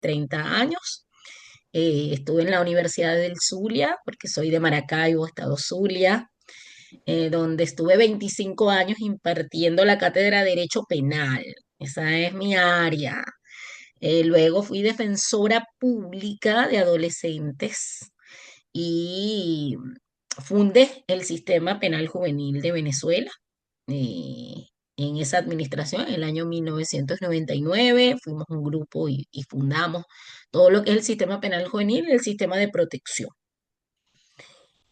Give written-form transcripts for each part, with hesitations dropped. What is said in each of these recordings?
30 años. Estuve en la Universidad del Zulia, porque soy de Maracaibo, estado Zulia, donde estuve 25 años impartiendo la cátedra de Derecho Penal. Esa es mi área. Luego fui defensora pública de adolescentes y fundé el Sistema Penal Juvenil de Venezuela. eh, en esa administración, en el año 1999, fuimos un grupo y fundamos todo lo que es el sistema penal juvenil y el sistema de protección.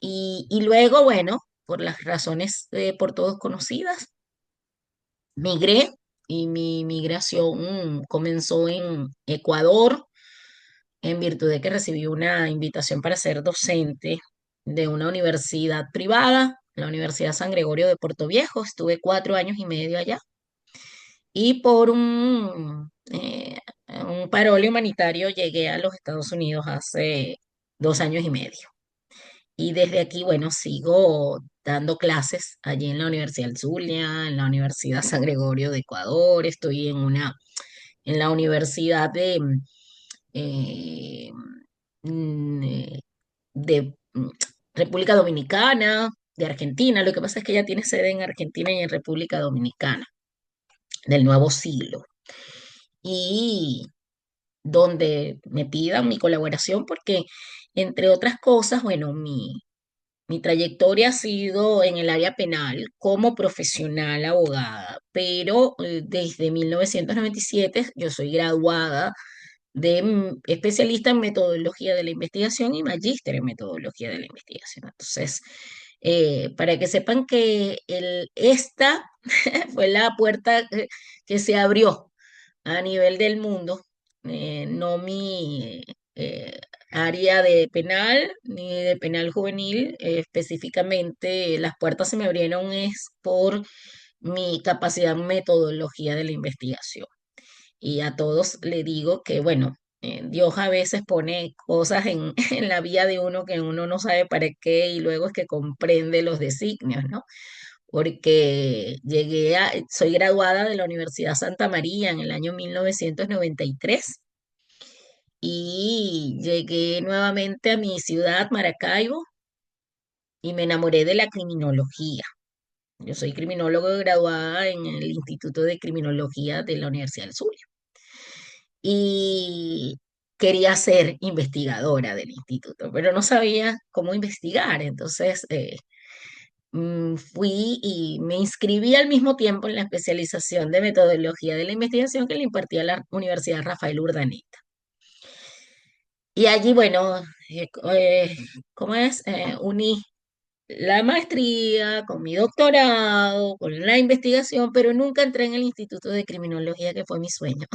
Y luego, bueno, por las razones por todos conocidas, migré y mi migración comenzó en Ecuador en virtud de que recibí una invitación para ser docente de una universidad privada, la Universidad San Gregorio de Puerto Viejo. Estuve 4 años y medio allá y por un parol humanitario llegué a los Estados Unidos hace 2 años y medio. Y desde aquí, bueno, sigo dando clases allí en la Universidad del Zulia, en la Universidad San Gregorio de Ecuador, estoy en la Universidad eh, mm, eh, de República Dominicana, de Argentina. Lo que pasa es que ella tiene sede en Argentina y en República Dominicana, del nuevo siglo. Y donde me pidan mi colaboración, porque entre otras cosas, bueno, mi trayectoria ha sido en el área penal como profesional abogada, pero desde 1997 yo soy graduada de especialista en metodología de la investigación y magíster en metodología de la investigación. Entonces, para que sepan que esta fue la puerta que se abrió a nivel del mundo, no mi área de penal ni de penal juvenil, específicamente las puertas se me abrieron es por mi capacidad en metodología de la investigación. Y a todos le digo que, bueno, Dios a veces pone cosas en la vida de uno que uno no sabe para qué y luego es que comprende los designios, ¿no? Porque soy graduada de la Universidad Santa María en el año 1993 y llegué nuevamente a mi ciudad, Maracaibo, y me enamoré de la criminología. Yo soy criminólogo graduada en el Instituto de Criminología de la Universidad del Sur y quería ser investigadora del instituto, pero no sabía cómo investigar. Entonces, fui y me inscribí al mismo tiempo en la especialización de metodología de la investigación que le impartía la Universidad Rafael Urdaneta. Y allí, bueno, ¿cómo es? Uní la maestría con mi doctorado, con la investigación, pero nunca entré en el Instituto de Criminología, que fue mi sueño.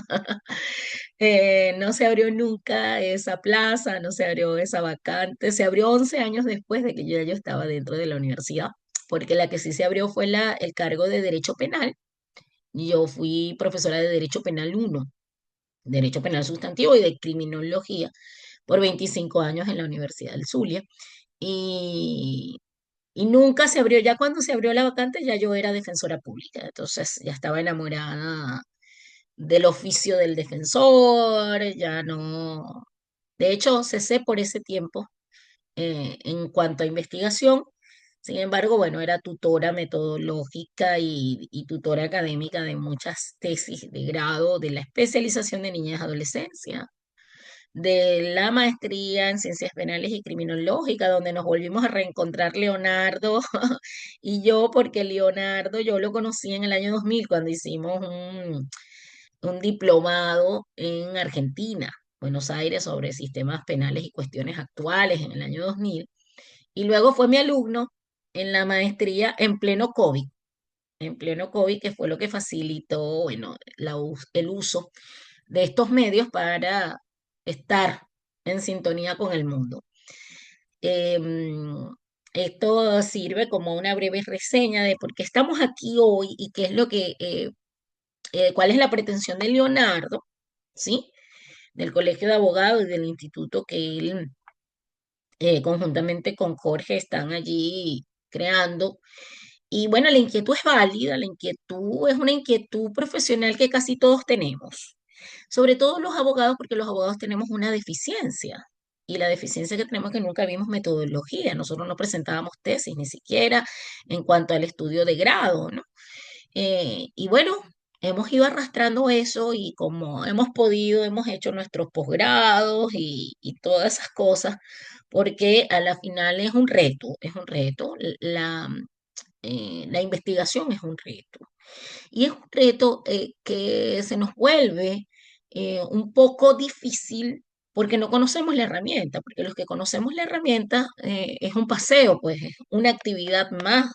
No se abrió nunca esa plaza, no se abrió esa vacante, se abrió 11 años después de que yo estaba dentro de la universidad, porque la que sí se abrió fue el cargo de Derecho Penal. Yo fui profesora de Derecho Penal uno, Derecho Penal Sustantivo y de Criminología por 25 años en la Universidad del Zulia. Y, y nunca se abrió, ya cuando se abrió la vacante ya yo era defensora pública, entonces ya estaba enamorada del oficio del defensor, ya no. De hecho, cesé por ese tiempo en cuanto a investigación. Sin embargo, bueno, era tutora metodológica y tutora académica de muchas tesis de grado de la especialización de niñez y adolescencia, de la maestría en ciencias penales y criminológica, donde nos volvimos a reencontrar Leonardo y yo, porque Leonardo yo lo conocí en el año 2000 cuando hicimos un diplomado en Argentina, Buenos Aires, sobre sistemas penales y cuestiones actuales en el año 2000. Y luego fue mi alumno en la maestría en pleno COVID, que fue lo que facilitó, bueno, el uso de estos medios para estar en sintonía con el mundo. Em, Esto sirve como una breve reseña de por qué estamos aquí hoy y qué es cuál es la pretensión de Leonardo, ¿sí? Del Colegio de Abogados y del instituto que él, conjuntamente con Jorge, están allí creando. Y bueno, la inquietud es válida, la inquietud es una inquietud profesional que casi todos tenemos. Sobre todo los abogados, porque los abogados tenemos una deficiencia. Y la deficiencia que tenemos es que nunca vimos metodología. Nosotros no presentábamos tesis, ni siquiera en cuanto al estudio de grado, ¿no? Y bueno, hemos ido arrastrando eso y como hemos podido, hemos hecho nuestros posgrados y todas esas cosas, porque a la final es un reto. La investigación es un reto. Y es un reto que se nos vuelve un poco difícil porque no conocemos la herramienta, porque los que conocemos la herramienta es un paseo, pues es una actividad más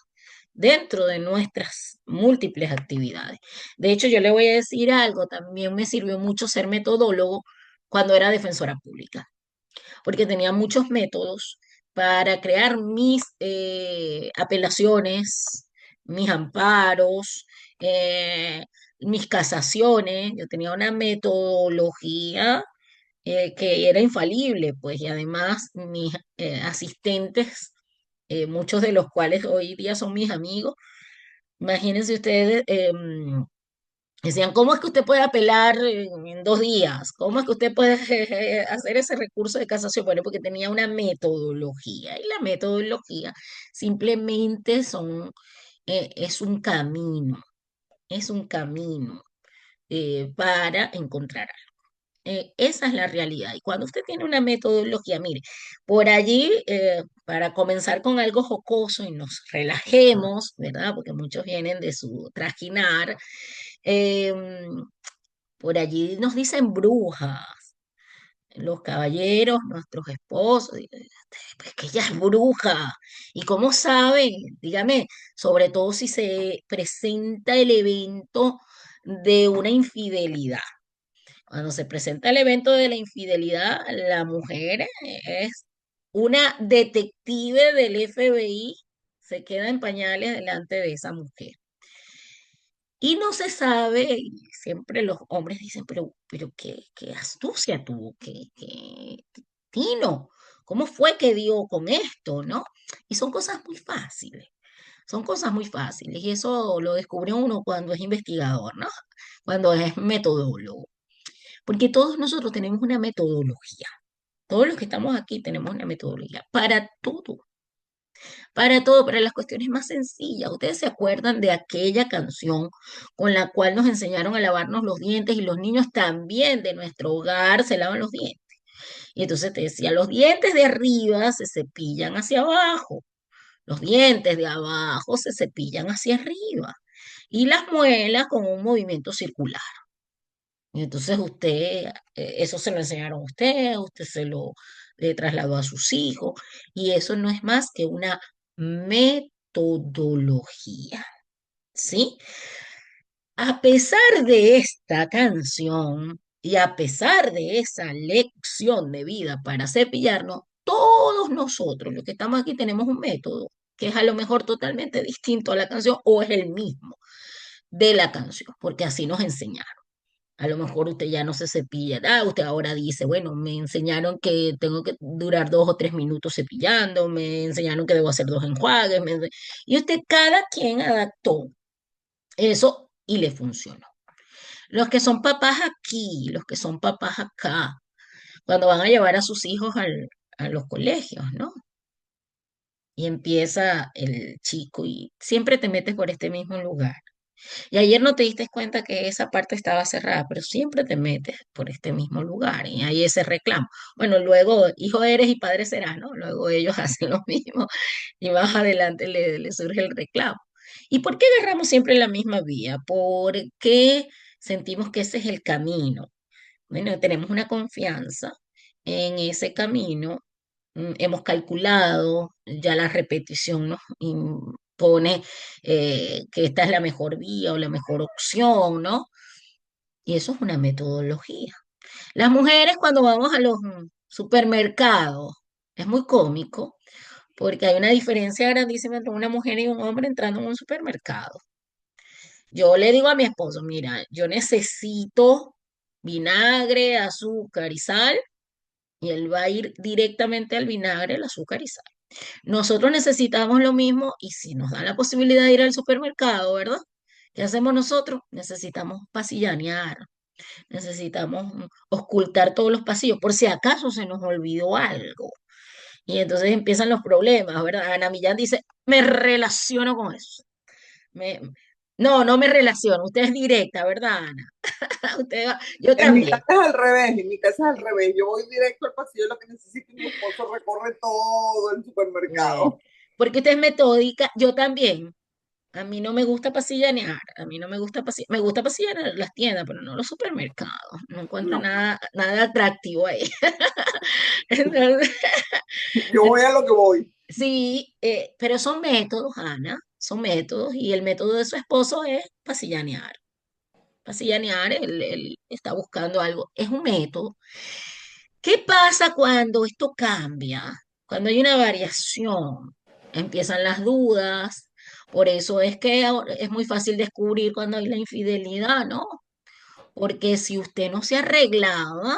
dentro de nuestras múltiples actividades. De hecho, yo le voy a decir algo, también me sirvió mucho ser metodólogo cuando era defensora pública porque tenía muchos métodos para crear mis apelaciones, mis amparos, eh, mis casaciones. Yo tenía una metodología que era infalible, pues, y además mis asistentes, muchos de los cuales hoy día son mis amigos, imagínense ustedes, decían, ¿cómo es que usted puede apelar en 2 días? ¿Cómo es que usted puede hacer ese recurso de casación? Bueno, porque tenía una metodología y la metodología simplemente es un camino para encontrar algo. Esa es la realidad. Y cuando usted tiene una metodología, mire, por allí, para comenzar con algo jocoso y nos relajemos, ¿verdad? Porque muchos vienen de su trajinar. em, por allí nos dicen brujas, los caballeros, nuestros esposos, pues que ella es bruja. ¿Y cómo saben? Dígame, sobre todo si se presenta el evento de una infidelidad. Cuando se presenta el evento de la infidelidad, la mujer es una detective del FBI, se queda en pañales delante de esa mujer. Y no se sabe, y siempre los hombres dicen, pero qué astucia tuvo, qué tino, ¿cómo fue que dio con esto, no? Y son cosas muy fáciles, y eso lo descubre uno cuando es investigador, ¿no? Cuando es metodólogo, porque todos nosotros tenemos una metodología, todos los que estamos aquí tenemos una metodología para todo, para las cuestiones más sencillas. ¿Ustedes se acuerdan de aquella canción con la cual nos enseñaron a lavarnos los dientes y los niños también de nuestro hogar se lavan los dientes? Y entonces te decía, los dientes de arriba se cepillan hacia abajo, los dientes de abajo se cepillan hacia arriba y las muelas con un movimiento circular. Y entonces eso se lo enseñaron a usted se lo trasladó a sus hijos, y eso no es más que una metodología, ¿sí? A pesar de esta canción y a pesar de esa lección de vida para cepillarnos, todos nosotros, los que estamos aquí, tenemos un método que es a lo mejor totalmente distinto a la canción o es el mismo de la canción, porque así nos enseñaron. A lo mejor usted ya no se cepilla. Usted ahora dice, bueno, me enseñaron que tengo que durar 2 o 3 minutos cepillando, me enseñaron que debo hacer 2 enjuagues. Y usted, cada quien adaptó eso y le funcionó. Los que son papás aquí, los que son papás acá, cuando van a llevar a sus hijos a los colegios, ¿no? Y empieza el chico y siempre te metes por este mismo lugar. Y ayer no te diste cuenta que esa parte estaba cerrada, pero siempre te metes por este mismo lugar y hay ese reclamo. Bueno, luego hijo eres y padre serás, ¿no? Luego ellos hacen lo mismo y más adelante le surge el reclamo. ¿Y por qué agarramos siempre la misma vía? Porque sentimos que ese es el camino. Bueno, tenemos una confianza en ese camino, hemos calculado, ya la repetición nos impone que esta es la mejor vía o la mejor opción, ¿no? Y eso es una metodología. Las mujeres cuando vamos a los supermercados, es muy cómico porque hay una diferencia grandísima entre una mujer y un hombre entrando en un supermercado. Yo le digo a mi esposo, mira, yo necesito vinagre, azúcar y sal, y él va a ir directamente al vinagre, el azúcar y sal. Nosotros necesitamos lo mismo y si nos da la posibilidad de ir al supermercado, ¿verdad? ¿Qué hacemos nosotros? Necesitamos pasillanear. Necesitamos ocultar todos los pasillos, por si acaso se nos olvidó algo. Y entonces empiezan los problemas, ¿verdad? Ana Millán dice, me relaciono con eso. Me, no, no me relaciono. Usted es directa, ¿verdad, Ana? Yo En mi también. casa es al revés, en mi casa es al revés. Yo voy directo al pasillo, lo que necesito, y mi esposo recorre todo el Bueno, supermercado. porque usted es metódica, yo también. A mí no me gusta pasillanear, a mí no me gusta me gusta pasillanear en las tiendas, pero no en los supermercados. No encuentro No, nada, nada atractivo ahí. Entonces, yo voy a lo que voy. sí, pero son métodos, Ana, son métodos, y el método de su esposo es pasillanear. Pasillanear, él está buscando algo, es un método. ¿Qué pasa cuando esto cambia? Cuando hay una variación, empiezan las dudas. Por eso es que ahora es muy fácil descubrir cuando hay la infidelidad, ¿no? Porque si usted no se arreglaba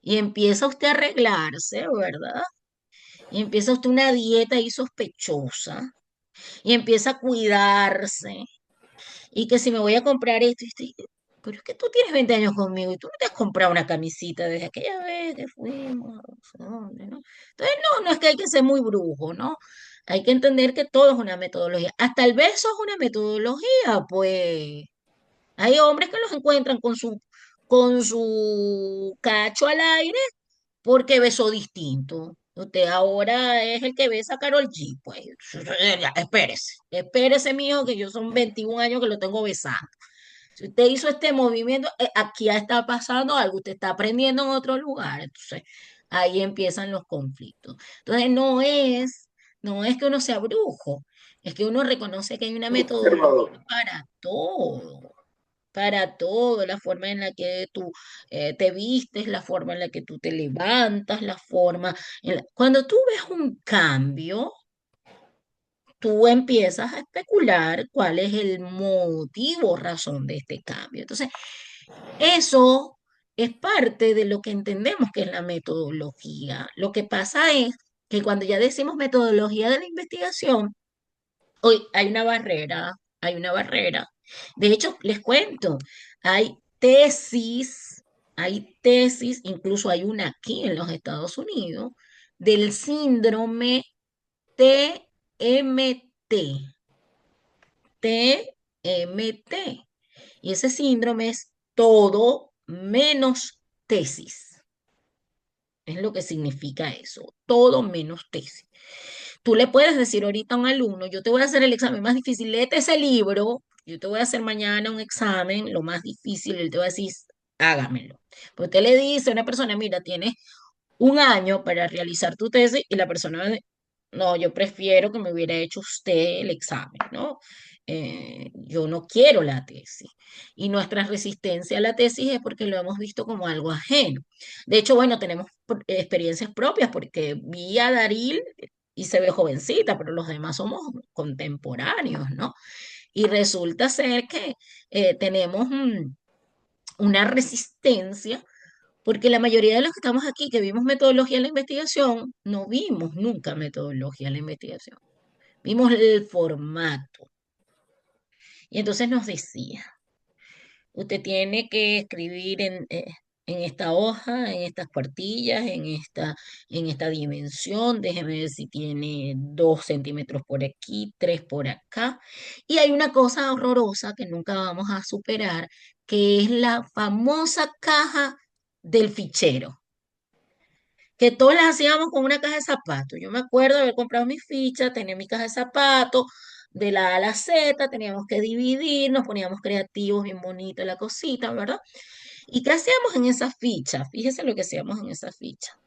y empieza usted a arreglarse, ¿verdad? Y empieza usted una dieta ahí sospechosa y empieza a cuidarse y que si me voy a comprar esto, pero es que tú tienes 20 años conmigo y tú no te has comprado una camisita desde aquella vez que fuimos, a no sé dónde, ¿no? Entonces, no, no es que hay que ser muy brujo, ¿no? Hay que entender que todo es una metodología. Hasta el beso es una metodología, pues. Hay hombres que los encuentran con su cacho al aire porque besó distinto. Usted ahora es el que besa a Karol G, pues. Ya, espérese, mijo, que yo son 21 años que lo tengo besando. Si usted hizo este movimiento, aquí ya está pasando algo, usted está aprendiendo en otro lugar. Entonces, ahí empiezan los conflictos. Entonces, no es que uno sea brujo, es que uno reconoce que hay una metodología Observador. para todo, la forma en la que tú te vistes, la forma en la que tú te levantas, la forma Cuando tú ves un cambio, tú empiezas a especular cuál es el motivo, razón de este cambio. Entonces, eso es parte de lo que entendemos que es la metodología. Lo que pasa es que cuando ya decimos metodología de la investigación, hoy hay una barrera. De hecho, les cuento, hay hay tesis, incluso hay una aquí en los Estados Unidos, del síndrome TMT, TMT. Y ese síndrome es todo menos tesis. Es lo que significa eso, todo menos tesis. Tú le puedes decir ahorita a un alumno, yo te voy a hacer el examen más difícil, léete ese libro, yo te voy a hacer mañana un examen, lo más difícil, él te va a decir, hágamelo. Pues usted le dice a una persona, mira, tienes un año para realizar tu tesis y la persona va a decir, no, yo prefiero que me hubiera hecho usted el examen, ¿no? Yo no quiero la tesis. Y nuestra resistencia a la tesis es porque lo hemos visto como algo ajeno. De hecho, bueno, tenemos experiencias propias porque vi a Daril y se ve jovencita, pero los demás somos contemporáneos, ¿no? Y resulta ser que tenemos una resistencia porque la mayoría de los que estamos aquí, que vimos metodología en la investigación, no vimos nunca metodología en la investigación. Vimos el formato. Y entonces nos decía, usted tiene que escribir en esta hoja, en estas cuartillas, en esta dimensión. Déjeme ver si tiene 2 centímetros por aquí, 3 por acá. Y hay una cosa horrorosa que nunca vamos a superar, que es la famosa caja del fichero, que todas las hacíamos con una caja de zapatos. Yo me acuerdo de haber comprado mi ficha, tenía mi caja de zapatos, de la A a la Z, teníamos que dividir, nos poníamos creativos, bien bonita la cosita, ¿verdad? ¿Y qué hacíamos en esa ficha? Fíjese lo que hacíamos en esa ficha.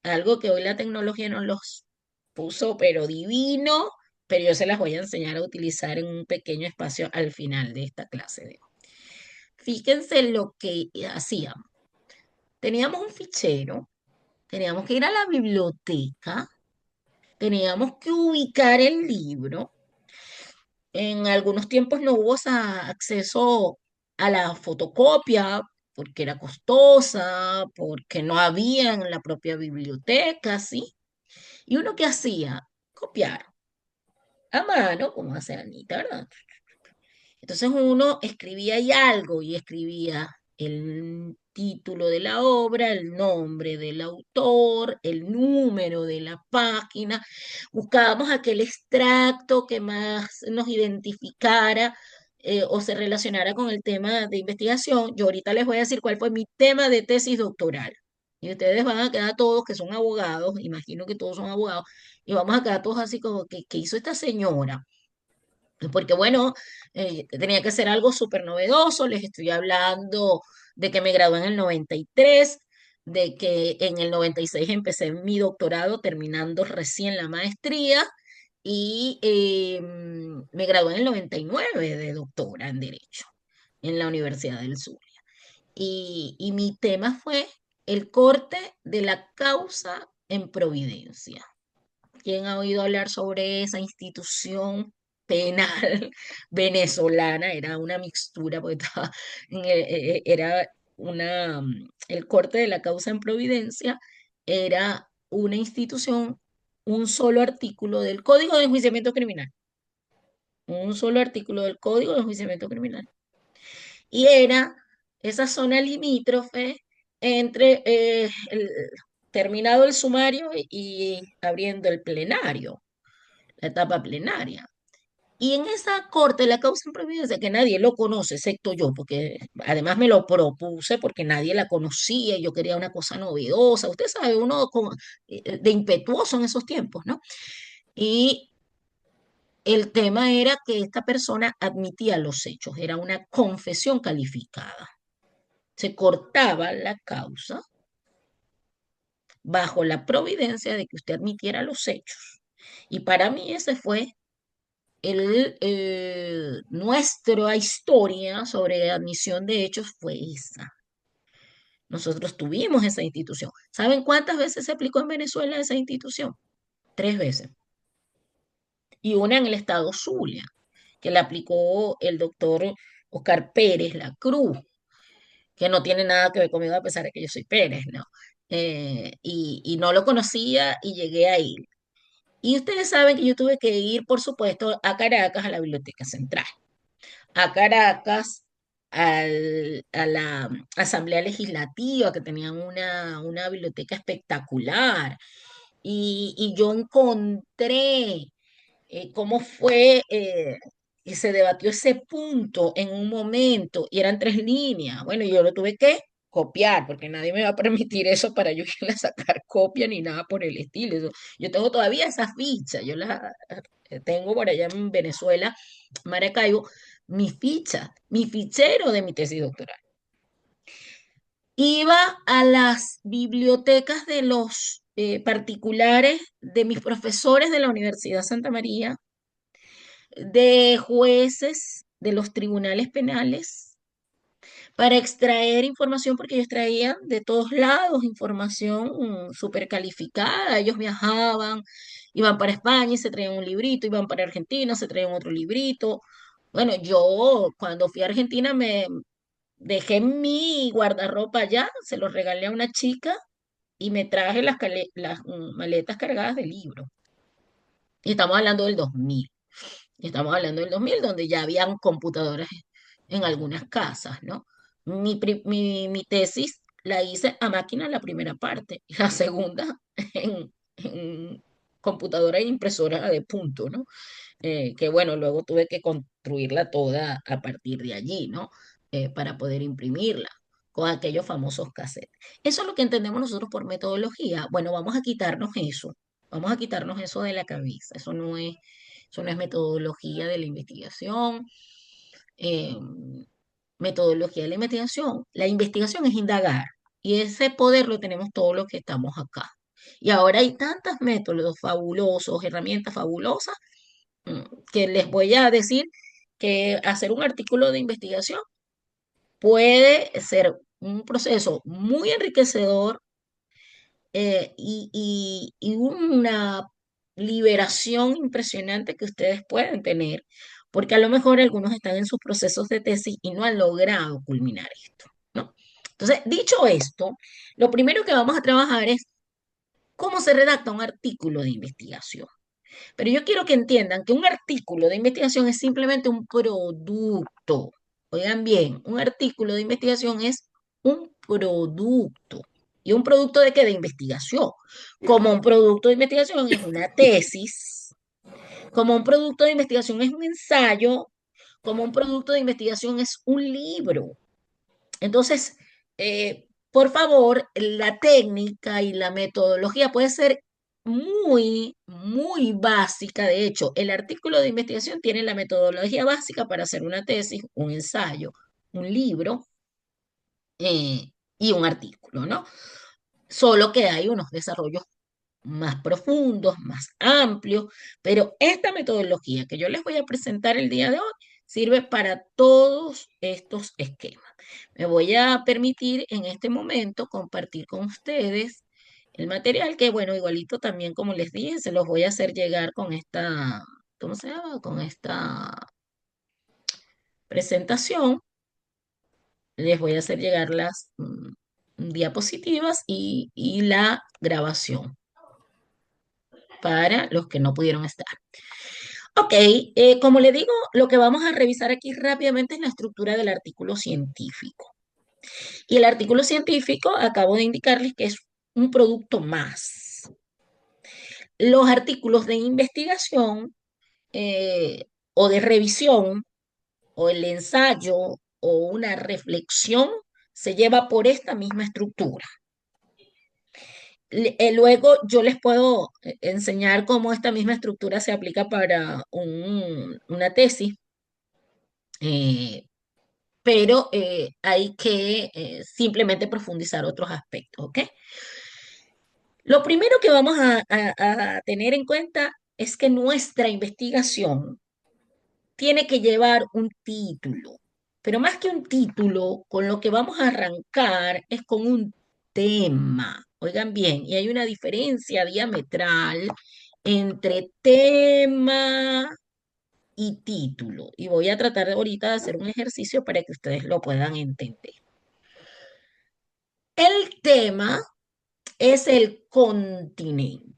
Algo que hoy la tecnología nos los puso, pero divino, pero yo se las voy a enseñar a utilizar en un pequeño espacio al final de esta clase de hoy. Fíjense lo que hacíamos. Teníamos un fichero, teníamos que ir a la biblioteca, teníamos que ubicar el libro. En algunos tiempos no hubo acceso a la fotocopia porque era costosa, porque no había en la propia biblioteca, ¿sí? ¿Y uno qué hacía? Copiar a mano, como hace Anita, ¿verdad? Entonces uno escribía ahí algo y escribía el título de la obra, el nombre del autor, el número de la página. Buscábamos aquel extracto que más nos identificara o se relacionara con el tema de investigación. Yo ahorita les voy a decir cuál fue mi tema de tesis doctoral. Y ustedes van a quedar todos que son abogados, imagino que todos son abogados, y vamos a quedar todos así como que, ¿qué hizo esta señora? Porque bueno, tenía que ser algo súper novedoso. Les estoy hablando de que me gradué en el 93, de que en el 96 empecé mi doctorado terminando recién la maestría y me gradué en el 99 de doctora en Derecho en la Universidad del Sur. Y mi tema fue el corte de la causa en Providencia. ¿Quién ha oído hablar sobre esa institución penal venezolana? Era una mixtura, porque era el corte de la causa en Providencia era una institución, un solo artículo del Código de Enjuiciamiento Criminal, un solo artículo del Código de Enjuiciamiento Criminal. Y era esa zona limítrofe entre terminado el sumario y abriendo el plenario, la etapa plenaria. Y en esa corte, la causa en Providencia, que nadie lo conoce, excepto yo, porque además me lo propuse porque nadie la conocía y yo quería una cosa novedosa. Usted sabe, uno de impetuoso en esos tiempos, ¿no? Y el tema era que esta persona admitía los hechos, era una confesión calificada. Se cortaba la causa bajo la providencia de que usted admitiera los hechos. Y para mí ese fue nuestra historia sobre admisión de hechos fue esa. Nosotros tuvimos esa institución. ¿Saben cuántas veces se aplicó en Venezuela esa institución? 3 veces. Y una en el estado Zulia, que la aplicó el doctor Oscar Pérez La Cruz, que no tiene nada que ver conmigo a pesar de que yo soy Pérez, ¿no? Y no lo conocía y llegué a ir. Y ustedes saben que yo tuve que ir, por supuesto, a Caracas, a la Biblioteca Central, a Caracas, a la Asamblea Legislativa, que tenían una biblioteca espectacular. Y yo encontré cómo fue que se debatió ese punto en un momento y eran 3 líneas. Bueno, yo lo tuve que copiar porque nadie me va a permitir eso para yo irle a sacar copia ni nada por el estilo. Yo tengo todavía esa ficha, yo la tengo por allá en Venezuela, Maracaibo, mi ficha, mi fichero de mi tesis doctoral. Iba a las bibliotecas de los particulares de mis profesores de la Universidad Santa María, de jueces de los tribunales penales para extraer información, porque ellos traían de todos lados información súper calificada. Ellos viajaban, iban para España y se traían un librito, iban para Argentina, se traían otro librito. Bueno, yo cuando fui a Argentina me dejé mi guardarropa allá, se lo regalé a una chica y me traje las maletas cargadas de libros. Y estamos hablando del 2000. Estamos hablando del 2000, donde ya habían computadoras en algunas casas, ¿no? Mi tesis la hice a máquina la primera parte, y la segunda en computadora e impresora de punto, ¿no? Que bueno, luego tuve que construirla toda a partir de allí, ¿no? Para poder imprimirla con aquellos famosos cassettes. Eso es lo que entendemos nosotros por metodología. Bueno, vamos a quitarnos eso de la cabeza. Eso no es metodología de la investigación. eh, Metodología de la investigación es indagar y ese poder lo tenemos todos los que estamos acá. Y ahora hay tantos métodos fabulosos, herramientas fabulosas, mm, que les voy a decir que hacer un artículo de investigación puede ser un proceso muy enriquecedor y una liberación impresionante que ustedes pueden tener, porque a lo mejor algunos están en sus procesos de tesis y no han logrado culminar esto, ¿no? Entonces, dicho esto, lo primero que vamos a trabajar es cómo se redacta un artículo de investigación. Pero yo quiero que entiendan que un artículo de investigación es simplemente un producto. Oigan bien, un artículo de investigación es un producto. ¿Y un producto de qué? De investigación. Como un producto de investigación es una tesis, como un producto de investigación es un ensayo, como un producto de investigación es un libro. Entonces, por favor, la técnica y la metodología puede ser muy, muy básica. De hecho, el artículo de investigación tiene la metodología básica para hacer una tesis, un ensayo, un libro y un artículo, ¿no? Solo que hay unos desarrollos más profundos, más amplios, pero esta metodología que yo les voy a presentar el día de hoy sirve para todos estos esquemas. Me voy a permitir en este momento compartir con ustedes el material que, bueno, igualito también como les dije, se los voy a hacer llegar con esta, ¿cómo se llama? Con esta presentación. Les voy a hacer llegar las diapositivas y la grabación para los que no pudieron estar. Ok, como le digo, lo que vamos a revisar aquí rápidamente es la estructura del artículo científico. Y el artículo científico, acabo de indicarles que es un producto más. Los artículos de investigación o de revisión o el ensayo o una reflexión se lleva por esta misma estructura. Luego yo les puedo enseñar cómo esta misma estructura se aplica para una tesis, eh, pero hay que simplemente profundizar otros aspectos, ¿ok? Lo primero que vamos a tener en cuenta es que nuestra investigación tiene que llevar un título, pero más que un título, con lo que vamos a arrancar es con un tema. Oigan bien, y hay una diferencia diametral entre tema y título. Y voy a tratar ahorita de hacer un ejercicio para que ustedes lo puedan entender. El tema es el continente.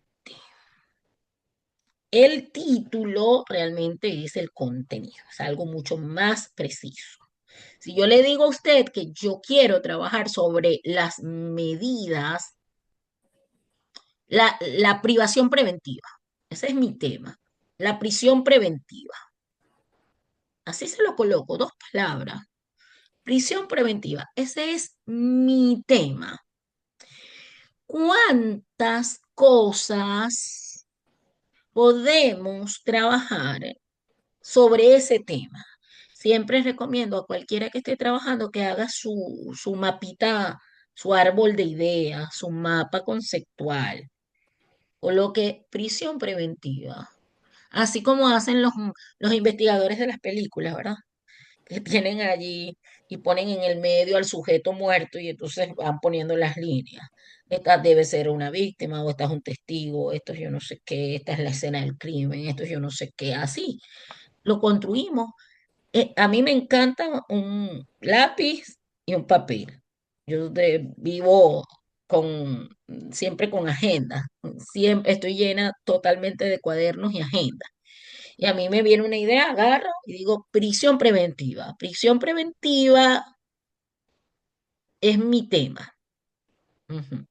El título realmente es el contenido, es algo mucho más preciso. Si yo le digo a usted que yo quiero trabajar sobre las medidas, la privación preventiva, ese es mi tema, la prisión preventiva. Así se lo coloco, dos palabras. Prisión preventiva, ese es mi tema. ¿Cuántas cosas podemos trabajar sobre ese tema? Siempre recomiendo a cualquiera que esté trabajando que haga su mapita, su árbol de ideas, su mapa conceptual. Coloque prisión preventiva, así como hacen los investigadores de las películas, ¿verdad? Que tienen allí y ponen en el medio al sujeto muerto y entonces van poniendo las líneas. Esta debe ser una víctima o esta es un testigo, esto es yo no sé qué, esta es la escena del crimen, esto es yo no sé qué, así. Lo construimos. A mí me encanta un lápiz y un papel. Vivo con, siempre con agenda. Siempre estoy llena totalmente de cuadernos y agendas. Y a mí me viene una idea, agarro y digo prisión preventiva. Prisión preventiva es mi tema. Ujú.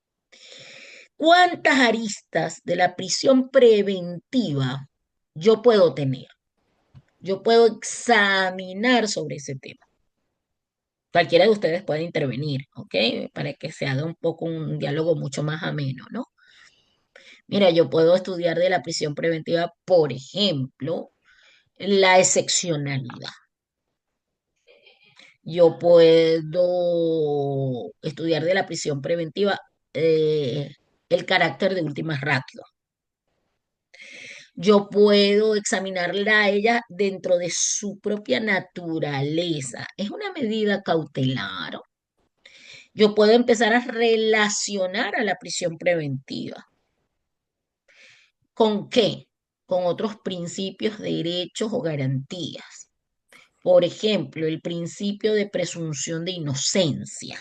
¿Cuántas aristas de la prisión preventiva yo puedo tener? Yo puedo examinar sobre ese tema. Cualquiera de ustedes puede intervenir, ¿ok? Para que se haga un poco un diálogo mucho más ameno, ¿no? Mira, yo puedo estudiar de la prisión preventiva, por ejemplo, la excepcionalidad. Yo puedo estudiar de la prisión preventiva eh, el carácter de última ratio. Yo puedo examinarla a ella dentro de su propia naturaleza. Es una medida cautelar. Yo puedo empezar a relacionar a la prisión preventiva. ¿Con qué? Con otros principios, derechos o garantías. Por ejemplo, el principio de presunción de inocencia.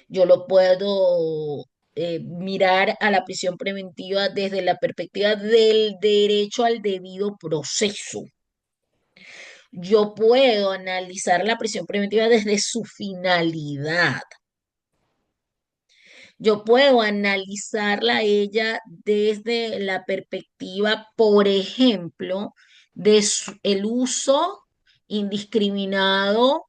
Yo lo puedo mirar a la prisión preventiva desde la perspectiva del derecho al debido proceso. Yo puedo analizar la prisión preventiva desde su finalidad. Yo puedo analizarla a ella desde la perspectiva, por ejemplo, de el uso indiscriminado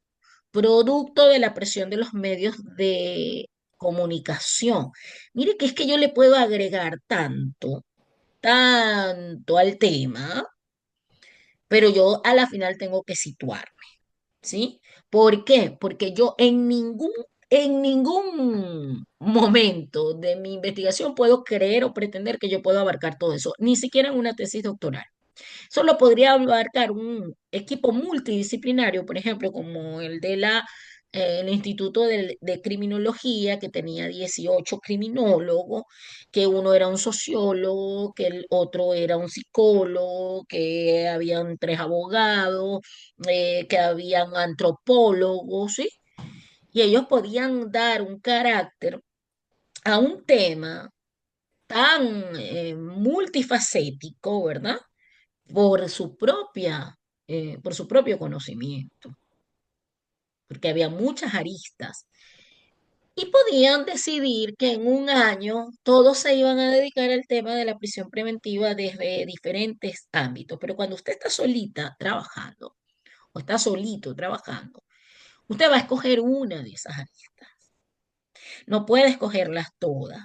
producto de la presión de los medios de comunicación. Mire que es que yo le puedo agregar tanto, tanto al tema, pero yo a la final tengo que situar. ¿Sí? ¿Por qué? Porque yo en ningún momento de mi investigación puedo creer o pretender que yo puedo abarcar todo eso, ni siquiera en una tesis doctoral. Solo podría abarcar un equipo multidisciplinario, por ejemplo, como el de el Instituto de Criminología, que tenía 18 criminólogos, que uno era un sociólogo, que el otro era un psicólogo, que habían tres abogados, que habían antropólogos, ¿sí? Y ellos podían dar un carácter a un tema tan multifacético, ¿verdad? Por su propio conocimiento, porque había muchas aristas. Y podían decidir que en un año todos se iban a dedicar al tema de la prisión preventiva desde diferentes ámbitos. Pero cuando usted está solita trabajando o está solito trabajando, usted va a escoger una de esas aristas. No puede escogerlas todas.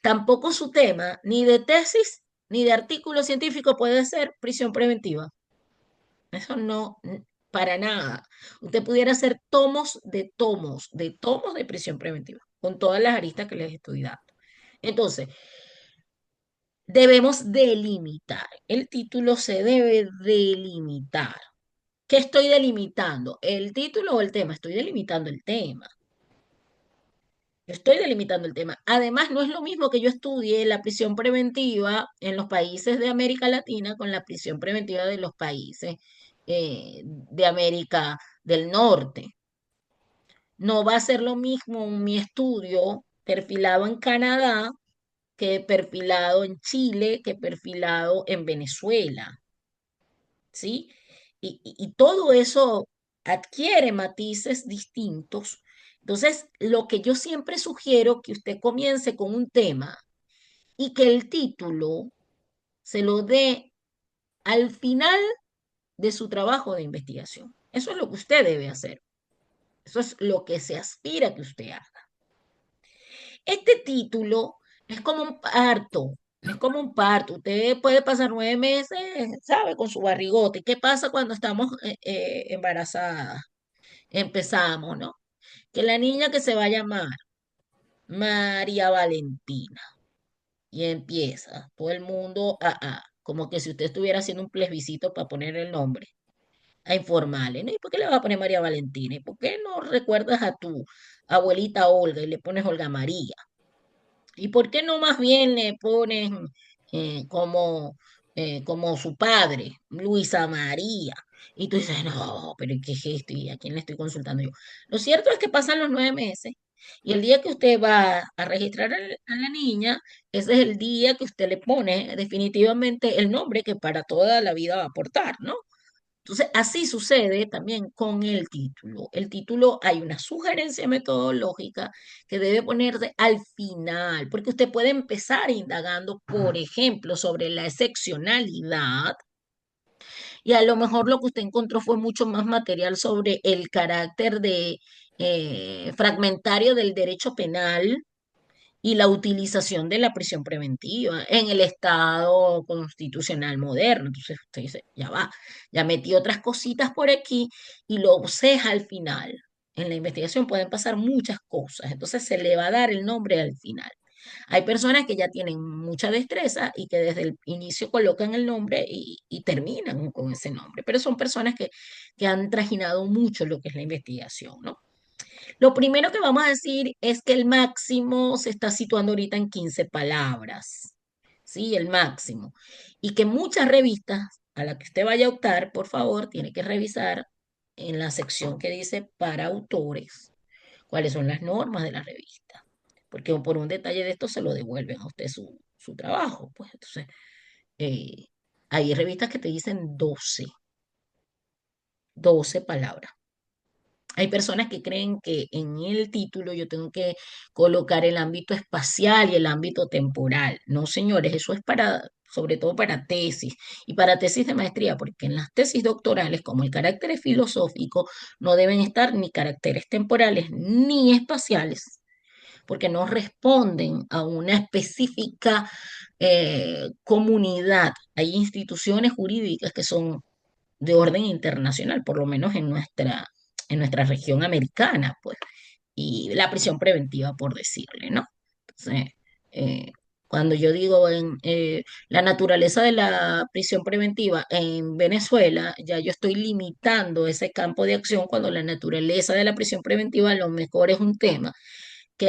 Tampoco su tema, ni de tesis ni de artículo científico, puede ser prisión preventiva. Eso no, para nada. Usted pudiera hacer de tomos de prisión preventiva, con todas las aristas que les estoy dando. Entonces, debemos delimitar. El título se debe delimitar. ¿Qué estoy delimitando? ¿El título o el tema? Estoy delimitando el tema. Yo estoy delimitando el tema. Además, no es lo mismo que yo estudie la prisión preventiva en los países de América Latina con la prisión preventiva de los países de América del Norte. No va a ser lo mismo mi estudio perfilado en Canadá que perfilado en Chile, que perfilado en Venezuela, ¿sí? Y todo eso adquiere matices distintos. Entonces, lo que yo siempre sugiero que usted comience con un tema y que el título se lo dé al final de su trabajo de investigación. Eso es lo que usted debe hacer. Eso es lo que se aspira que usted haga. Este título es como un parto, es como un parto. Usted puede pasar 9 meses, ¿sabe? Con su barrigote. ¿Qué pasa cuando estamos embarazadas? Empezamos, ¿no? Que la niña que se va a llamar María Valentina. Y empieza todo el mundo como que si usted estuviera haciendo un plebiscito para poner el nombre, a informarle, ¿no? ¿Y por qué le vas a poner María Valentina? ¿Y por qué no recuerdas a tu abuelita Olga y le pones Olga María? ¿Y por qué no más bien le ponen como su padre, Luisa María? Y tú dices, no, pero ¿qué es esto? ¿Y a quién le estoy consultando yo? Lo cierto es que pasan los 9 meses y el día que usted va a registrar a la niña, ese es el día que usted le pone definitivamente el nombre que para toda la vida va a aportar, ¿no? Entonces, así sucede también con el título. El título hay una sugerencia metodológica que debe ponerse al final, porque usted puede empezar indagando, por ejemplo, sobre la excepcionalidad y a lo mejor lo que usted encontró fue mucho más material sobre el carácter de fragmentario del derecho penal y la utilización de la prisión preventiva en el Estado constitucional moderno. Entonces usted dice, ya va, ya metí otras cositas por aquí y lo ceja al final. En la investigación pueden pasar muchas cosas, entonces se le va a dar el nombre al final. Hay personas que ya tienen mucha destreza y que desde el inicio colocan el nombre y terminan con ese nombre, pero son personas que han trajinado mucho lo que es la investigación, ¿no? Lo primero que vamos a decir es que el máximo se está situando ahorita en 15 palabras, ¿sí? El máximo. Y que muchas revistas a las que usted vaya a optar, por favor, tiene que revisar en la sección que dice para autores cuáles son las normas de la revista. Porque por un detalle de esto se lo devuelven a usted su trabajo. Pues entonces, eh, hay revistas que te dicen 12 12 palabras. Hay personas que creen que en el título yo tengo que colocar el ámbito espacial y el ámbito temporal. No, señores, eso es para, sobre todo para tesis y para tesis de maestría, porque en las tesis doctorales, como el carácter es filosófico, no deben estar ni caracteres temporales ni espaciales, porque no responden a una específica comunidad. Hay instituciones jurídicas que son de orden internacional, por lo menos en nuestra región americana, pues, y la prisión preventiva, por decirle, ¿no? Entonces, eh, cuando yo digo la naturaleza de la prisión preventiva en Venezuela, ya yo estoy limitando ese campo de acción cuando la naturaleza de la prisión preventiva a lo mejor es un tema que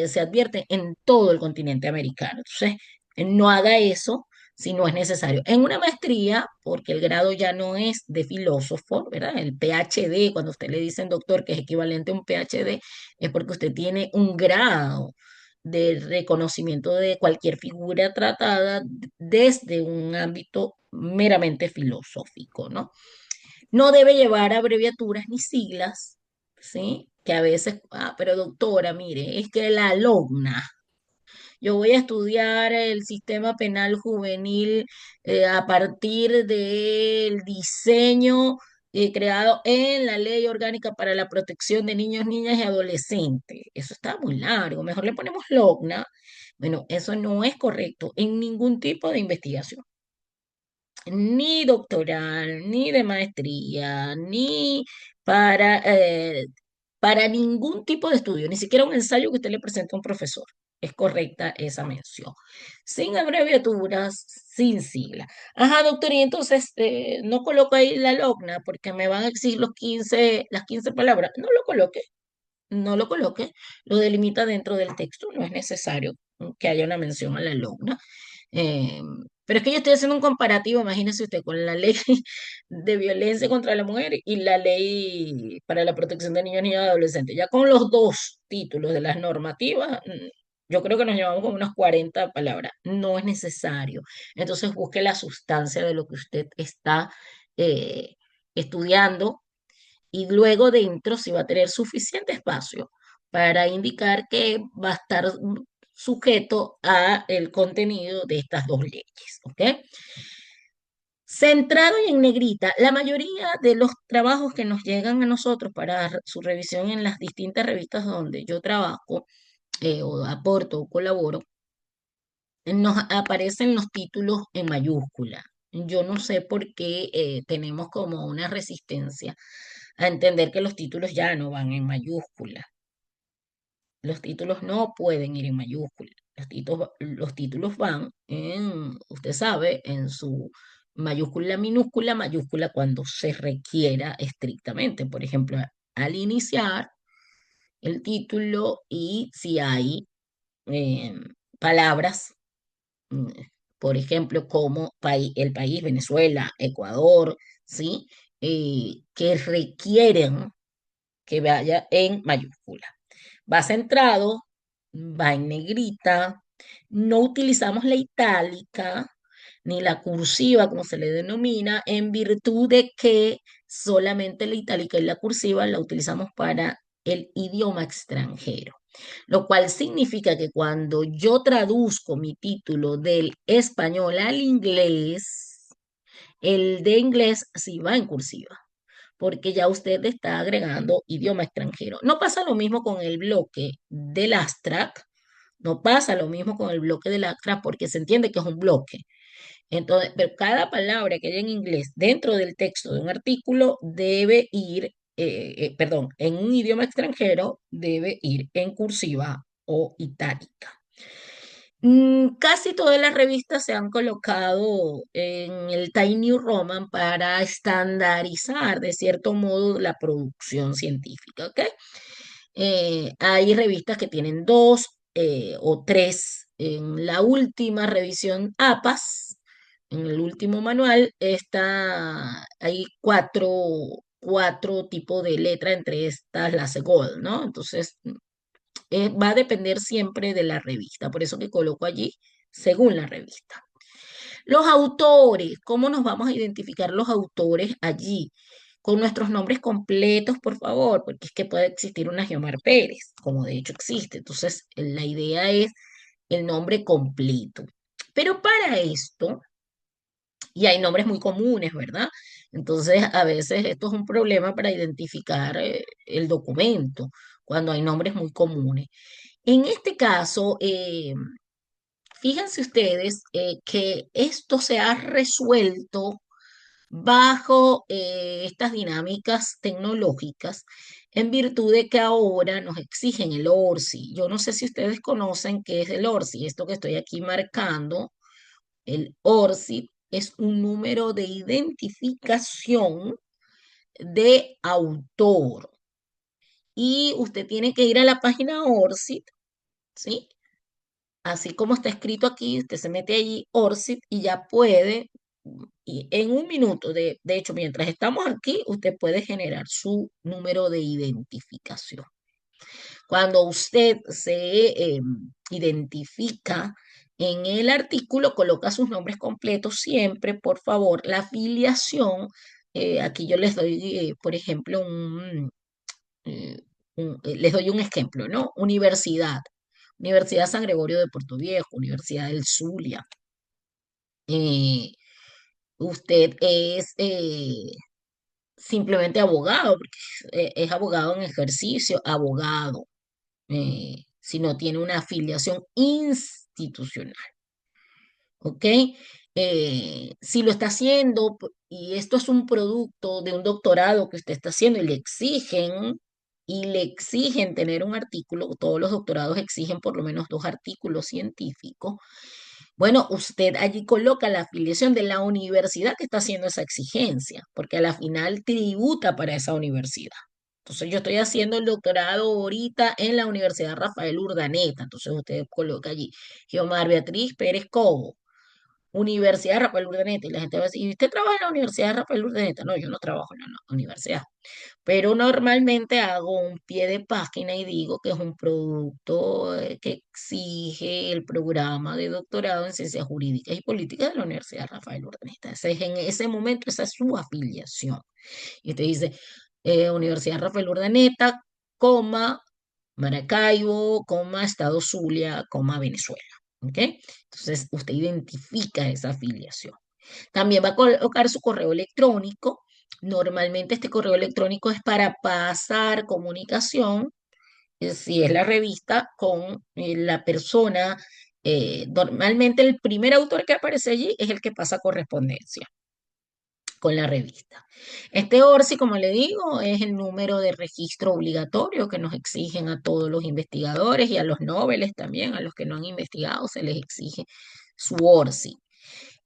se advierte en todo el continente americano. Entonces, no haga eso si no es necesario. En una maestría, porque el grado ya no es de filósofo, ¿verdad? El PhD, cuando usted le dicen doctor que es equivalente a un PhD, es porque usted tiene un grado de reconocimiento de cualquier figura tratada desde un ámbito meramente filosófico, ¿no? No debe llevar abreviaturas ni siglas, ¿sí? Que a veces, pero doctora, mire, es que la LOGNA, yo voy a estudiar el sistema penal juvenil a partir del diseño creado en la Ley Orgánica para la Protección de Niños, Niñas y Adolescentes. Eso está muy largo, mejor le ponemos LOGNA. Bueno, eso no es correcto en ningún tipo de investigación ni doctoral, ni de maestría, ni para, para ningún tipo de estudio, ni siquiera un ensayo que usted le presente a un profesor. Es correcta esa mención. Sin abreviaturas, sin sigla. Ajá, doctor, y entonces no coloco ahí la logna porque me van a exigir las 15 palabras. No lo coloque, no lo coloque. Lo delimita dentro del texto. No es necesario que haya una mención a la logna. Eh, pero es que yo estoy haciendo un comparativo, imagínese usted, con la ley de violencia contra la mujer y la ley para la protección de niños, niñas y adolescentes. Ya con los dos títulos de las normativas, yo creo que nos llevamos con unas 40 palabras. No es necesario. Entonces busque la sustancia de lo que usted está eh, estudiando y luego dentro si va a tener suficiente espacio para indicar que va a estar sujeto a el contenido de estas dos leyes, ¿ok? Centrado y en negrita, la mayoría de los trabajos que nos llegan a nosotros para su revisión en las distintas revistas donde yo trabajo o aporto o colaboro, nos aparecen los títulos en mayúscula. Yo no sé por qué tenemos como una resistencia a entender que los títulos ya no van en mayúscula. Los títulos no pueden ir en mayúscula. Los títulos van en, usted sabe, en su mayúscula, minúscula, mayúscula cuando se requiera estrictamente. Por ejemplo, al iniciar el título y si hay eh, palabras, mm, por ejemplo, como el país, Venezuela, Ecuador, ¿sí? Que requieren que vaya en mayúscula. Va centrado, va en negrita, no utilizamos la itálica ni la cursiva, como se le denomina, en virtud de que solamente la itálica y la cursiva la utilizamos para el idioma extranjero, lo cual significa que cuando yo traduzco mi título del español al inglés, el de inglés sí va en cursiva porque ya usted está agregando idioma extranjero. No pasa lo mismo con el bloque del abstract, no pasa lo mismo con el bloque del abstract porque se entiende que es un bloque. Entonces, pero cada palabra que haya en inglés dentro del texto de un artículo debe ir, perdón, en un idioma extranjero debe ir en cursiva o itálica. Casi todas las revistas se han colocado en el Tiny New Roman para estandarizar de cierto modo la producción científica, ¿ok? Hay revistas que tienen dos o tres. En la última revisión APAS, en el último manual, hay cuatro tipos de letra, entre estas las Gold, ¿no? Entonces, va a depender siempre de la revista, por eso que coloco allí según la revista. Los autores, ¿cómo nos vamos a identificar los autores allí? con nuestros nombres completos, por favor, porque es que puede existir una Giomar Pérez, como de hecho existe. Entonces, la idea es el nombre completo. Pero para esto, y hay nombres muy comunes, ¿verdad? Entonces, a veces esto es un problema para identificar el documento, cuando hay nombres muy comunes. En este caso, fíjense ustedes que esto se ha resuelto bajo estas dinámicas tecnológicas en virtud de que ahora nos exigen el ORCI. Yo no sé si ustedes conocen qué es el ORCI, esto que estoy aquí marcando. El ORCID es un número de identificación de autor. Y usted tiene que ir a la página ORCID, ¿sí? Así como está escrito aquí, usted se mete allí, ORCID, y ya puede, y en un minuto, de hecho, mientras estamos aquí, usted puede generar su número de identificación. Cuando usted se identifica en el artículo, coloca sus nombres completos siempre, por favor. La afiliación, aquí yo les doy, por ejemplo, eh, les doy un ejemplo, ¿no? Universidad. Universidad San Gregorio de Puerto Viejo, Universidad del Zulia. Eh, Usted es simplemente abogado, porque es abogado en ejercicio, abogado. Si no tiene una afiliación institucional, ¿ok? Si lo está haciendo y esto es un producto de un doctorado que usted está haciendo y le exigen tener un artículo, todos los doctorados exigen por lo menos 2 artículos científicos, bueno, usted allí coloca la afiliación de la universidad que está haciendo esa exigencia, porque a la final tributa para esa universidad. Entonces yo estoy haciendo el doctorado ahorita en la Universidad Rafael Urdaneta. Entonces usted coloca allí Geomar Beatriz Pérez Cobo, Universidad Rafael Urdaneta. Y la gente va a decir, ¿y usted trabaja en la Universidad Rafael Urdaneta? No, yo no trabajo en la universidad, pero normalmente hago un pie de página y digo que es un producto que exige el programa de doctorado en Ciencias Jurídicas y Políticas de la Universidad Rafael Urdaneta. En ese momento esa es su afiliación. Y usted dice, Universidad Rafael Urdaneta, coma, Maracaibo, coma, Estado Zulia, coma, Venezuela. ¿Ok? Entonces usted identifica esa afiliación. También va a colocar su correo electrónico. Normalmente este correo electrónico es para pasar comunicación, si es la revista, con la persona. Normalmente el primer autor que aparece allí es el que pasa correspondencia con la revista. Este ORCI, como le digo, es el número de registro obligatorio que nos exigen a todos los investigadores y a los noveles también, a los que no han investigado, se les exige su ORCI.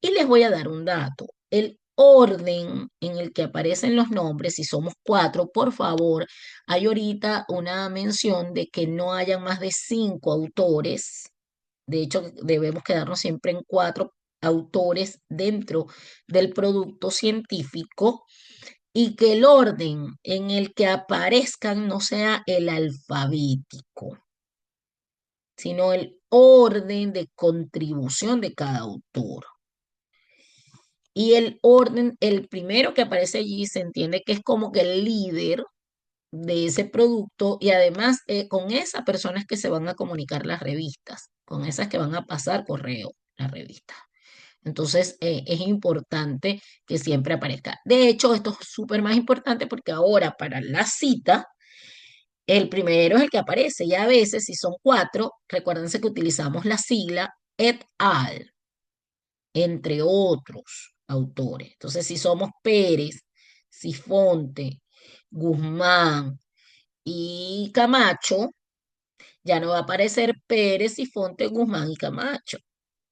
Y les voy a dar un dato. El orden en el que aparecen los nombres, si somos 4, por favor, hay ahorita una mención de que no hayan más de 5 autores. De hecho, debemos quedarnos siempre en 4 autores dentro del producto científico y que el orden en el que aparezcan no sea el alfabético, sino el orden de contribución de cada autor. Y el orden, el primero que aparece allí, se entiende que es como que el líder de ese producto y además con esas personas que se van a comunicar las revistas, con esas que van a pasar correo las revistas. Entonces es importante que siempre aparezca. De hecho, esto es súper más importante porque ahora para la cita, el primero es el que aparece y a veces si son 4, recuérdense que utilizamos la sigla et al, entre otros autores. Entonces, si somos Pérez, Sifonte, Guzmán y Camacho, ya no va a aparecer Pérez, Sifonte, Guzmán y Camacho.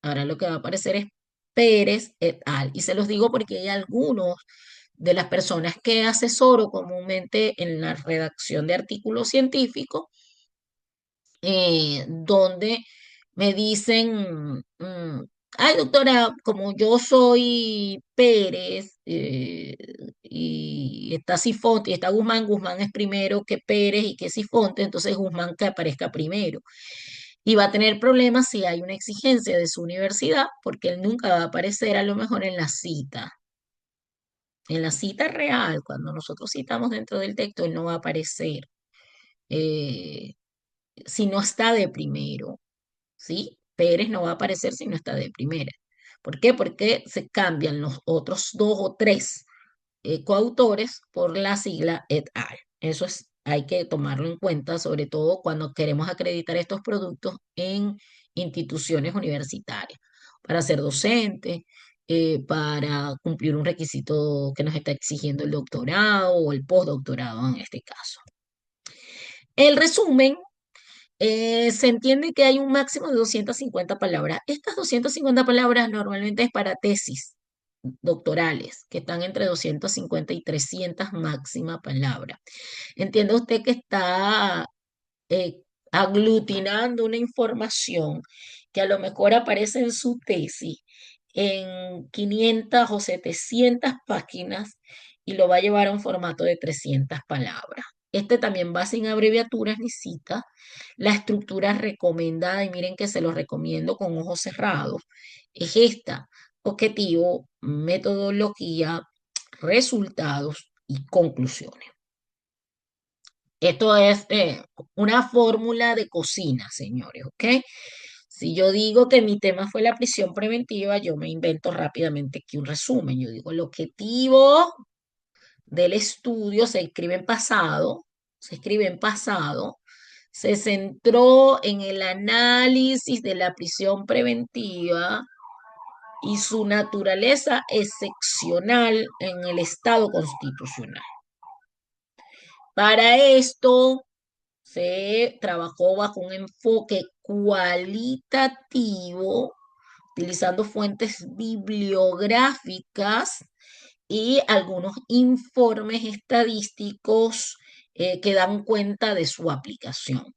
Ahora lo que va a aparecer es Pérez et al. Y se los digo porque hay algunos de las personas que asesoro comúnmente en la redacción de artículos científicos donde me dicen, ay doctora, como yo soy Pérez y está Sifonte y está Guzmán, Guzmán es primero que Pérez y que Sifonte, entonces Guzmán que aparezca primero. Y va a tener problemas si hay una exigencia de su universidad, porque él nunca va a aparecer a lo mejor en la cita. En la cita real, cuando nosotros citamos dentro del texto, él no va a aparecer eh, si no está de primero, ¿sí? Pérez no va a aparecer si no está de primera. ¿Por qué? Porque se cambian los otros dos o tres coautores por la sigla et al. Eso es, hay que tomarlo en cuenta, sobre todo cuando queremos acreditar estos productos en instituciones universitarias, para ser docente, para cumplir un requisito que nos está exigiendo el doctorado o el postdoctorado en este caso. El resumen se entiende que hay un máximo de 250 palabras. Estas 250 palabras normalmente es para tesis doctorales, que están entre 250 y 300 máxima palabras. Entiende usted que está eh, aglutinando una información que a lo mejor aparece en su tesis en 500 o 700 páginas y lo va a llevar a un formato de 300 palabras. Este también va sin abreviaturas ni citas. La estructura recomendada, y miren que se los recomiendo con ojos cerrados, es esta: objetivo, metodología, resultados y conclusiones. Esto es una fórmula de cocina, señores, ¿ok? Si yo digo que mi tema fue la prisión preventiva, yo me invento rápidamente aquí un resumen. Yo digo, el objetivo del estudio se escribe en pasado, se centró en el análisis de la prisión preventiva y su naturaleza excepcional en el Estado constitucional. Para esto se trabajó bajo un enfoque cualitativo, utilizando fuentes bibliográficas y algunos informes estadísticos que dan cuenta de su aplicación.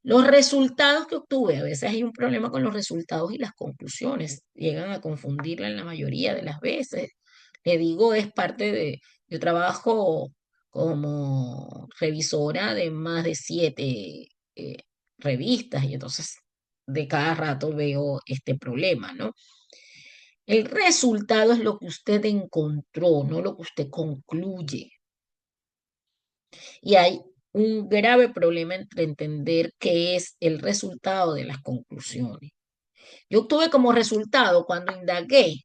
Los resultados que obtuve, a veces hay un problema con los resultados y las conclusiones, llegan a confundirla en la mayoría de las veces. Le digo, es parte de, yo trabajo como revisora de más de 7 revistas y entonces de cada rato veo este problema, ¿no? El resultado es lo que usted encontró, no lo que usted concluye. Y hay un grave problema entre entender qué es el resultado de las conclusiones. Yo obtuve como resultado cuando indagué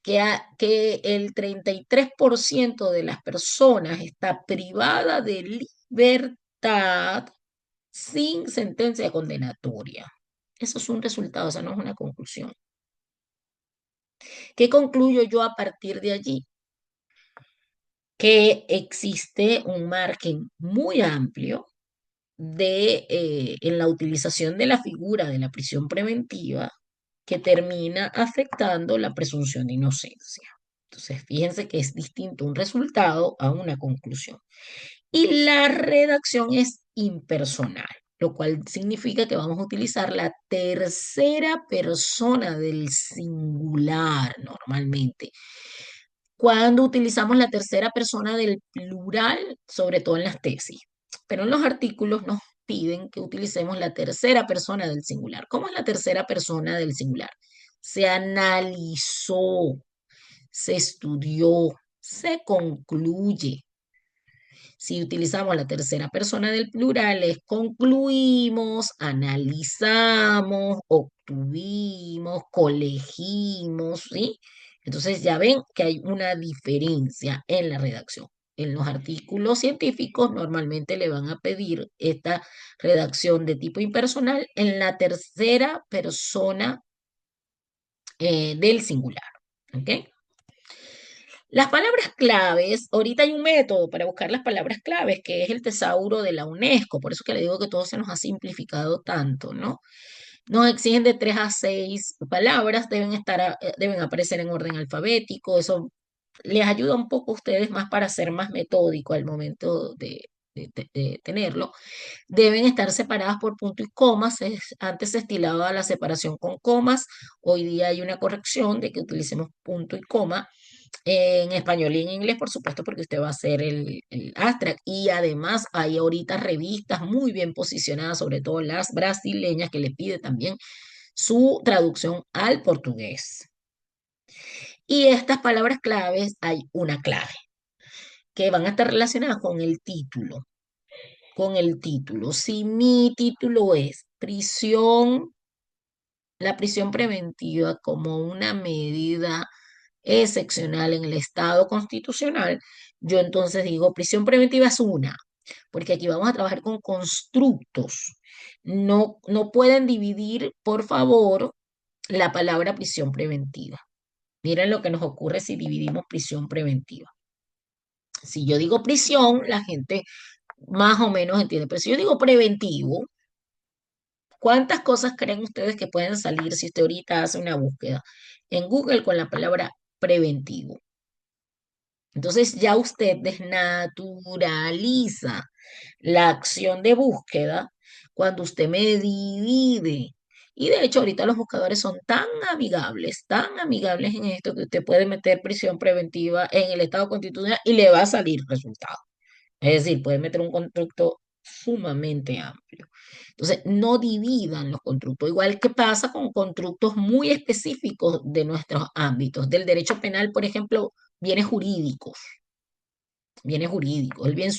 que el 33% de las personas está privada de libertad sin sentencia condenatoria. Eso es un resultado, eso no es una conclusión. ¿Qué concluyo yo a partir de allí? Que existe un margen muy amplio en la utilización de la figura de la prisión preventiva que termina afectando la presunción de inocencia. Entonces, fíjense que es distinto un resultado a una conclusión. Y la redacción es impersonal, lo cual significa que vamos a utilizar la tercera persona del singular normalmente. Cuando utilizamos la tercera persona del plural, sobre todo en las tesis, pero en los artículos nos piden que utilicemos la tercera persona del singular. ¿Cómo es la tercera persona del singular? Se analizó, se estudió, se concluye. Si utilizamos la tercera persona del plural, es concluimos, analizamos, obtuvimos, colegimos, ¿sí? Entonces ya ven que hay una diferencia en la redacción. En los artículos científicos normalmente le van a pedir esta redacción de tipo impersonal en la tercera persona del singular. ¿Ok? Las palabras claves, ahorita hay un método para buscar las palabras claves, que es el tesauro de la UNESCO, por eso que le digo que todo se nos ha simplificado tanto, ¿no? Nos exigen de 3 a 6 palabras, deben aparecer en orden alfabético, eso les ayuda un poco a ustedes más para ser más metódico al momento de tenerlo. Deben estar separadas por punto y comas, antes se estilaba la separación con comas, hoy día hay una corrección de que utilicemos punto y coma en español y en inglés, por supuesto, porque usted va a hacer el abstract. Y además hay ahorita revistas muy bien posicionadas, sobre todo las brasileñas, que le pide también su traducción al portugués. Y estas palabras claves, hay una clave, que van a estar relacionadas con el título. Con el título. Si mi título es prisión, la prisión preventiva como una medida excepcional en el Estado constitucional, yo entonces digo prisión preventiva es una, porque aquí vamos a trabajar con constructos. No, no pueden dividir, por favor, la palabra prisión preventiva. Miren lo que nos ocurre si dividimos prisión preventiva. Si yo digo prisión, la gente más o menos entiende, pero si yo digo preventivo, ¿cuántas cosas creen ustedes que pueden salir si usted ahorita hace una búsqueda en Google con la palabra preventivo? Entonces ya usted desnaturaliza la acción de búsqueda cuando usted me divide. Y de hecho ahorita los buscadores son tan amigables en esto que usted puede meter prisión preventiva en el Estado constitucional y le va a salir resultado. Es decir, puede meter un constructo sumamente amplio. Entonces, no dividan los constructos, igual que pasa con constructos muy específicos de nuestros ámbitos. Del derecho penal, por ejemplo, bienes jurídicos, el bien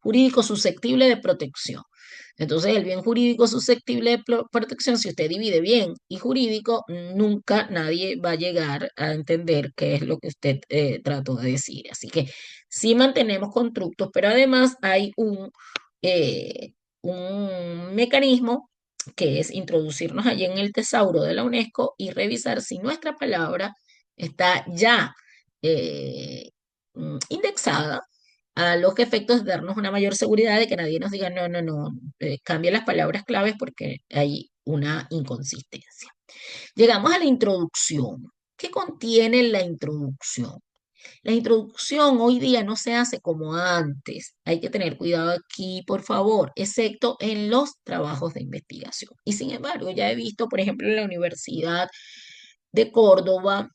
jurídico susceptible de protección. Entonces, el bien jurídico susceptible de protección, si usted divide bien y jurídico, nunca nadie va a llegar a entender qué es lo que usted trató de decir. Así que sí mantenemos constructos, pero además hay un mecanismo que es introducirnos allí en el tesauro de la UNESCO y revisar si nuestra palabra está ya eh, indexada a los efectos de darnos una mayor seguridad de que nadie nos diga, no, no, no, cambia las palabras claves porque hay una inconsistencia. Llegamos a la introducción. ¿Qué contiene la introducción? La introducción hoy día no se hace como antes. Hay que tener cuidado aquí, por favor, excepto en los trabajos de investigación. Y sin embargo, ya he visto, por ejemplo, en la Universidad de Córdoba,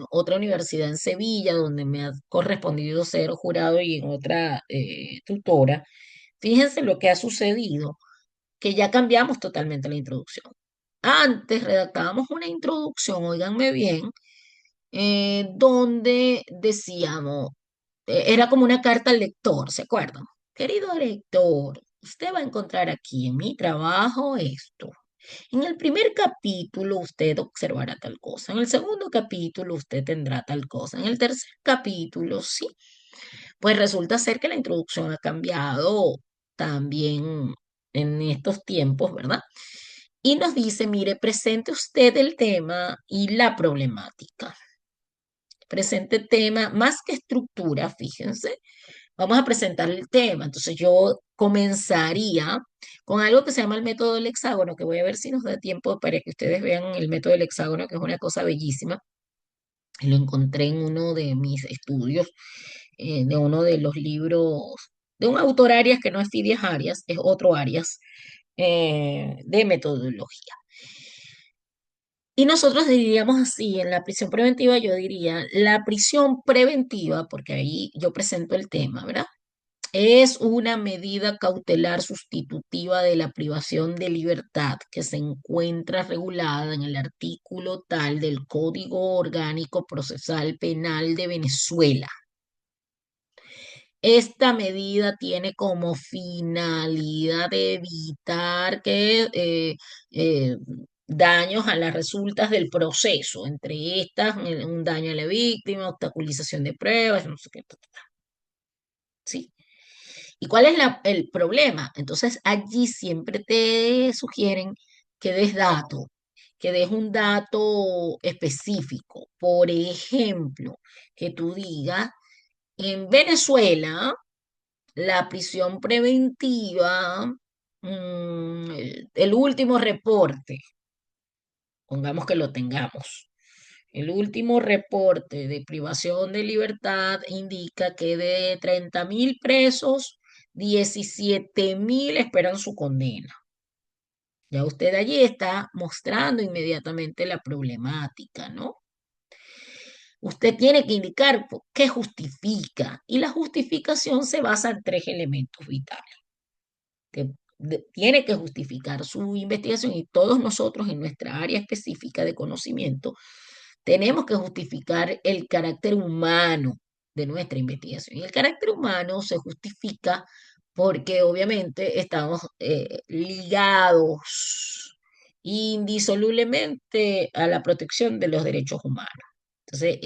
otra universidad en Sevilla, donde me ha correspondido ser jurado y en otra tutora. Fíjense lo que ha sucedido, que ya cambiamos totalmente la introducción. Antes redactábamos una introducción, óiganme bien, donde decíamos, era como una carta al lector, ¿se acuerdan? Querido lector, usted va a encontrar aquí en mi trabajo esto. En el primer capítulo usted observará tal cosa, en el segundo capítulo usted tendrá tal cosa, en el tercer capítulo, sí. Pues resulta ser que la introducción ha cambiado también en estos tiempos, ¿verdad? Y nos dice, mire, presente usted el tema y la problemática. Presente tema, más que estructura, fíjense, vamos a presentar el tema. Entonces yo comenzaría con algo que se llama el método del hexágono, que voy a ver si nos da tiempo para que ustedes vean el método del hexágono, que es una cosa bellísima. Lo encontré en uno de mis estudios, de uno de los libros, de un autor Arias que no es Fidias Arias, es otro Arias, de metodología. Y nosotros diríamos así, en la prisión preventiva yo diría, la prisión preventiva, porque ahí yo presento el tema, ¿verdad? Es una medida cautelar sustitutiva de la privación de libertad que se encuentra regulada en el artículo tal del Código Orgánico Procesal Penal de Venezuela. Esta medida tiene como finalidad de evitar que daños a las resultas del proceso, entre estas, un daño a la víctima, obstaculización de pruebas, no sé qué, ¿sí? ¿Y cuál es el problema? Entonces, allí siempre te sugieren que des dato, que des un dato específico. Por ejemplo, que tú digas, en Venezuela, la prisión preventiva, el último reporte, pongamos que lo tengamos. El último reporte de privación de libertad indica que de 30.000 presos, 17.000 esperan su condena. Ya usted allí está mostrando inmediatamente la problemática, ¿no? Usted tiene que indicar qué justifica y la justificación se basa en tres elementos vitales. Tiene que justificar su investigación y todos nosotros en nuestra área específica de conocimiento tenemos que justificar el carácter humano de nuestra investigación. Y el carácter humano se justifica porque obviamente estamos ligados indisolublemente a la protección de los derechos humanos. Entonces,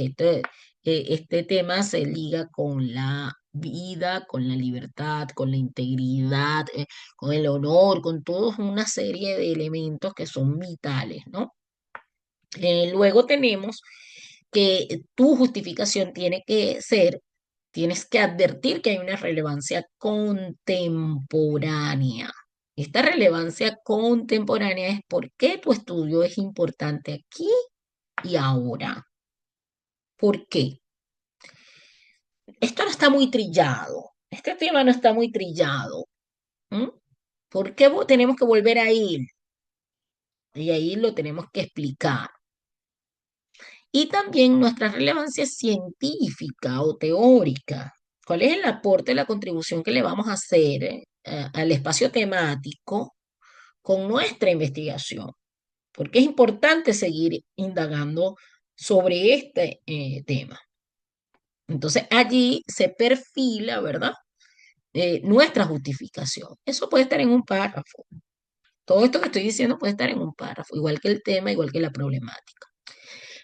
este tema se liga con la vida, con la libertad, con la integridad, con el honor, con toda una serie de elementos que son vitales, ¿no? Luego tenemos que tu justificación tiene que ser, tienes que advertir que hay una relevancia contemporánea. Esta relevancia contemporánea es por qué tu estudio es importante aquí y ahora. ¿Por qué? Esto no está muy trillado. Este tema no está muy trillado. ¿M? ¿Por qué tenemos que volver a ir? Y ahí lo tenemos que explicar. Y también nuestra relevancia científica o teórica. ¿Cuál es el aporte, la contribución que le vamos a hacer al espacio temático con nuestra investigación? Porque es importante seguir indagando sobre este tema. Entonces allí se perfila, ¿verdad? Nuestra justificación. Eso puede estar en un párrafo. Todo esto que estoy diciendo puede estar en un párrafo, igual que el tema, igual que la problemática.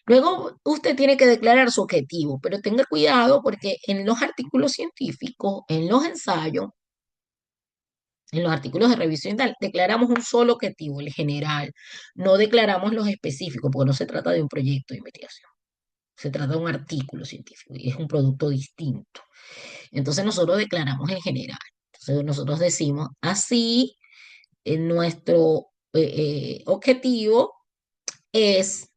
Luego usted tiene que declarar su objetivo, pero tenga cuidado porque en los artículos científicos, en los ensayos, en los artículos de revisión y tal, declaramos un solo objetivo, el general. No declaramos los específicos, porque no se trata de un proyecto de investigación. Se trata de un artículo científico y es un producto distinto. Entonces nosotros declaramos en general. Entonces nosotros decimos, así, nuestro objetivo es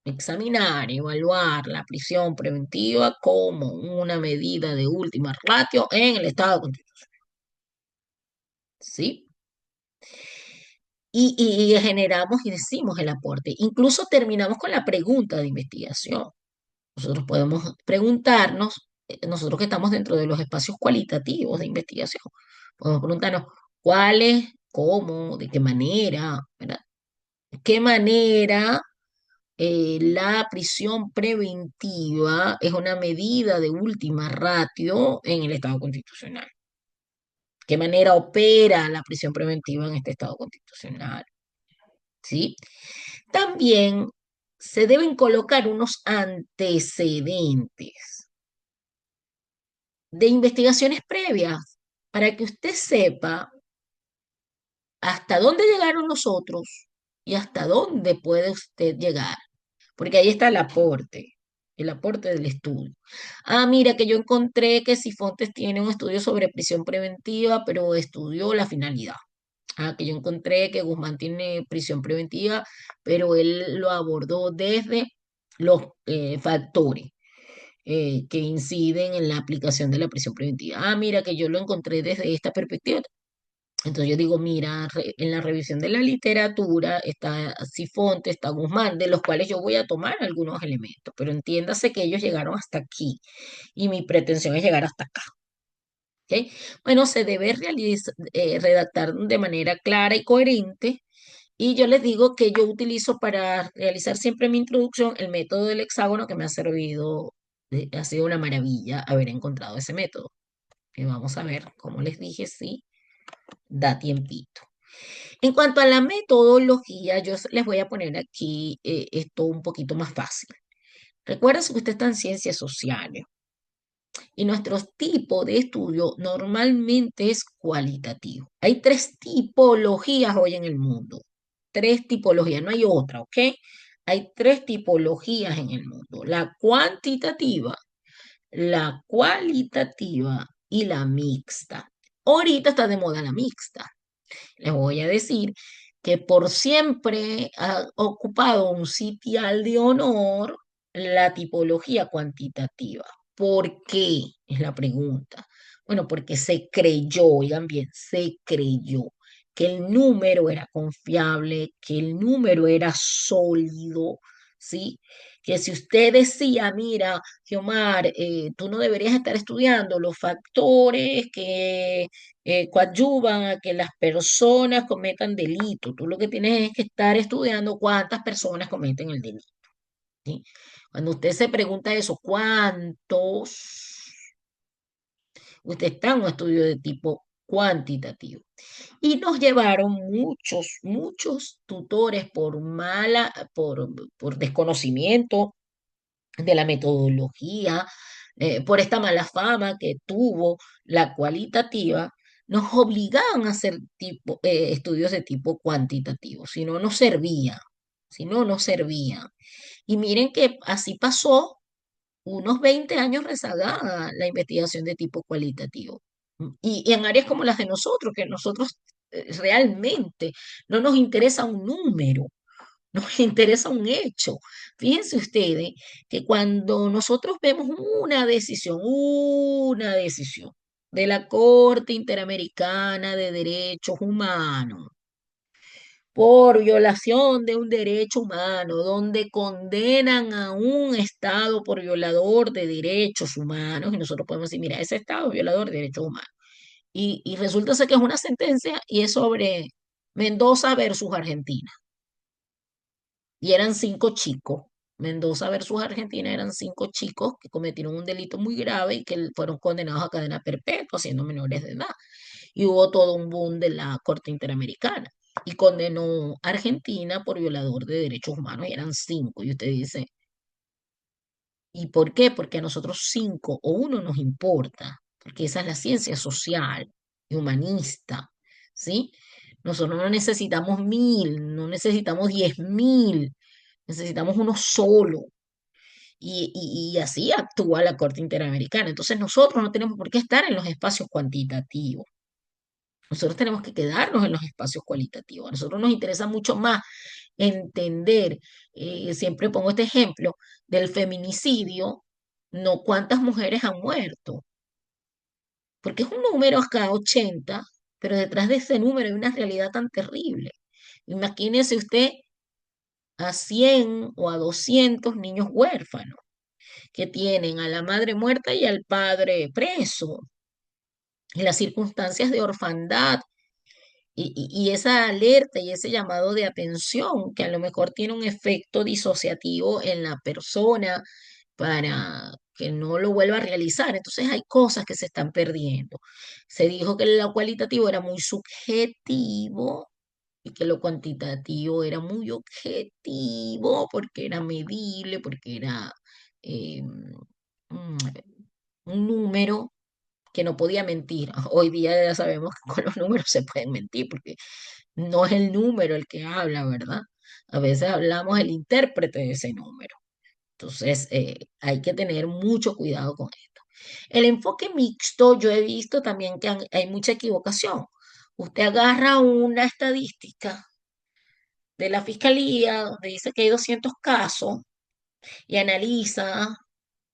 examinar y evaluar la prisión preventiva como una medida de última ratio en el Estado constitucional. ¿Sí? Y generamos y decimos el aporte. Incluso terminamos con la pregunta de investigación. Nosotros podemos preguntarnos, nosotros que estamos dentro de los espacios cualitativos de investigación, podemos preguntarnos cuáles, cómo, de qué manera, ¿verdad? ¿De qué manera la prisión preventiva es una medida de última ratio en el Estado constitucional? ¿Qué manera opera la prisión preventiva en este Estado constitucional? ¿Sí? También se deben colocar unos antecedentes de investigaciones previas para que usted sepa hasta dónde llegaron los otros y hasta dónde puede usted llegar. Porque ahí está el aporte del estudio. Ah, mira, que yo encontré que Sifontes tiene un estudio sobre prisión preventiva, pero estudió la finalidad. Ah, que yo encontré que Guzmán tiene prisión preventiva, pero él lo abordó desde los factores que inciden en la aplicación de la prisión preventiva. Ah, mira, que yo lo encontré desde esta perspectiva. Entonces yo digo, mira, en la revisión de la literatura está Sifonte, está Guzmán, de los cuales yo voy a tomar algunos elementos, pero entiéndase que ellos llegaron hasta aquí y mi pretensión es llegar hasta acá. ¿Ok? Bueno, se debe redactar de manera clara y coherente y yo les digo que yo utilizo para realizar siempre mi introducción el método del hexágono que me ha servido, ha sido una maravilla haber encontrado ese método. Que vamos a ver, como les dije, sí, da tiempito. En cuanto a la metodología, yo les voy a poner aquí esto un poquito más fácil. Recuerden que usted está en ciencias sociales y nuestro tipo de estudio normalmente es cualitativo. Hay tres tipologías hoy en el mundo. Tres tipologías, no hay otra, ¿ok? Hay tres tipologías en el mundo. La cuantitativa, la cualitativa y la mixta. Ahorita está de moda la mixta. Les voy a decir que por siempre ha ocupado un sitial de honor la tipología cuantitativa. ¿Por qué? Es la pregunta. Bueno, porque se creyó, oigan bien, se creyó que el número era confiable, que el número era sólido, ¿sí? Que si usted decía, mira, Giomar, tú no deberías estar estudiando los factores que coadyuvan a que las personas cometan delito. Tú lo que tienes es que estar estudiando cuántas personas cometen el delito. ¿sí? Cuando usted se pregunta eso, ¿cuántos? Usted está en un estudio de tipo cuantitativo. Y nos llevaron muchos tutores por desconocimiento de la metodología, por esta mala fama que tuvo la cualitativa, nos obligaban a hacer estudios de tipo cuantitativo, si no, no servía, si no, no servía. Y miren que así pasó unos 20 años rezagada la investigación de tipo cualitativo. Y en áreas como las de nosotros, que nosotros realmente no nos interesa un número, nos interesa un hecho. Fíjense ustedes que cuando nosotros vemos una decisión de la Corte Interamericana de Derechos Humanos, por violación de un derecho humano, donde condenan a un Estado por violador de derechos humanos, y nosotros podemos decir, mira, ese Estado es violador de derechos humanos. Y resulta ser que es una sentencia y es sobre Mendoza versus Argentina. Y eran 5 chicos. Mendoza versus Argentina eran 5 chicos que cometieron un delito muy grave y que fueron condenados a cadena perpetua, siendo menores de edad. Y hubo todo un boom de la Corte Interamericana. Y condenó a Argentina por violador de derechos humanos y eran 5. Y usted dice, ¿y por qué? Porque a nosotros 5 o 1 nos importa, porque esa es la ciencia social y humanista, ¿sí? Nosotros no necesitamos 1000, no necesitamos 10.000, necesitamos uno solo. Y así actúa la Corte Interamericana. Entonces nosotros no tenemos por qué estar en los espacios cuantitativos. Nosotros tenemos que quedarnos en los espacios cualitativos. A nosotros nos interesa mucho más entender, siempre pongo este ejemplo, del feminicidio, no cuántas mujeres han muerto, porque es un número acá, 80, pero detrás de ese número hay una realidad tan terrible. Imagínese usted a 100 o a 200 niños huérfanos que tienen a la madre muerta y al padre preso, en las circunstancias de orfandad y esa alerta y ese llamado de atención que a lo mejor tiene un efecto disociativo en la persona para que no lo vuelva a realizar. Entonces hay cosas que se están perdiendo. Se dijo que lo cualitativo era muy subjetivo y que lo cuantitativo era muy objetivo porque era medible, porque era eh, mm, un número que no podía mentir. Hoy día ya sabemos que con los números se pueden mentir porque no es el número el que habla, ¿verdad? A veces hablamos el intérprete de ese número. Entonces, hay que tener mucho cuidado con esto. El enfoque mixto, yo he visto también que hay mucha equivocación. Usted agarra una estadística de la fiscalía donde dice que hay 200 casos y analiza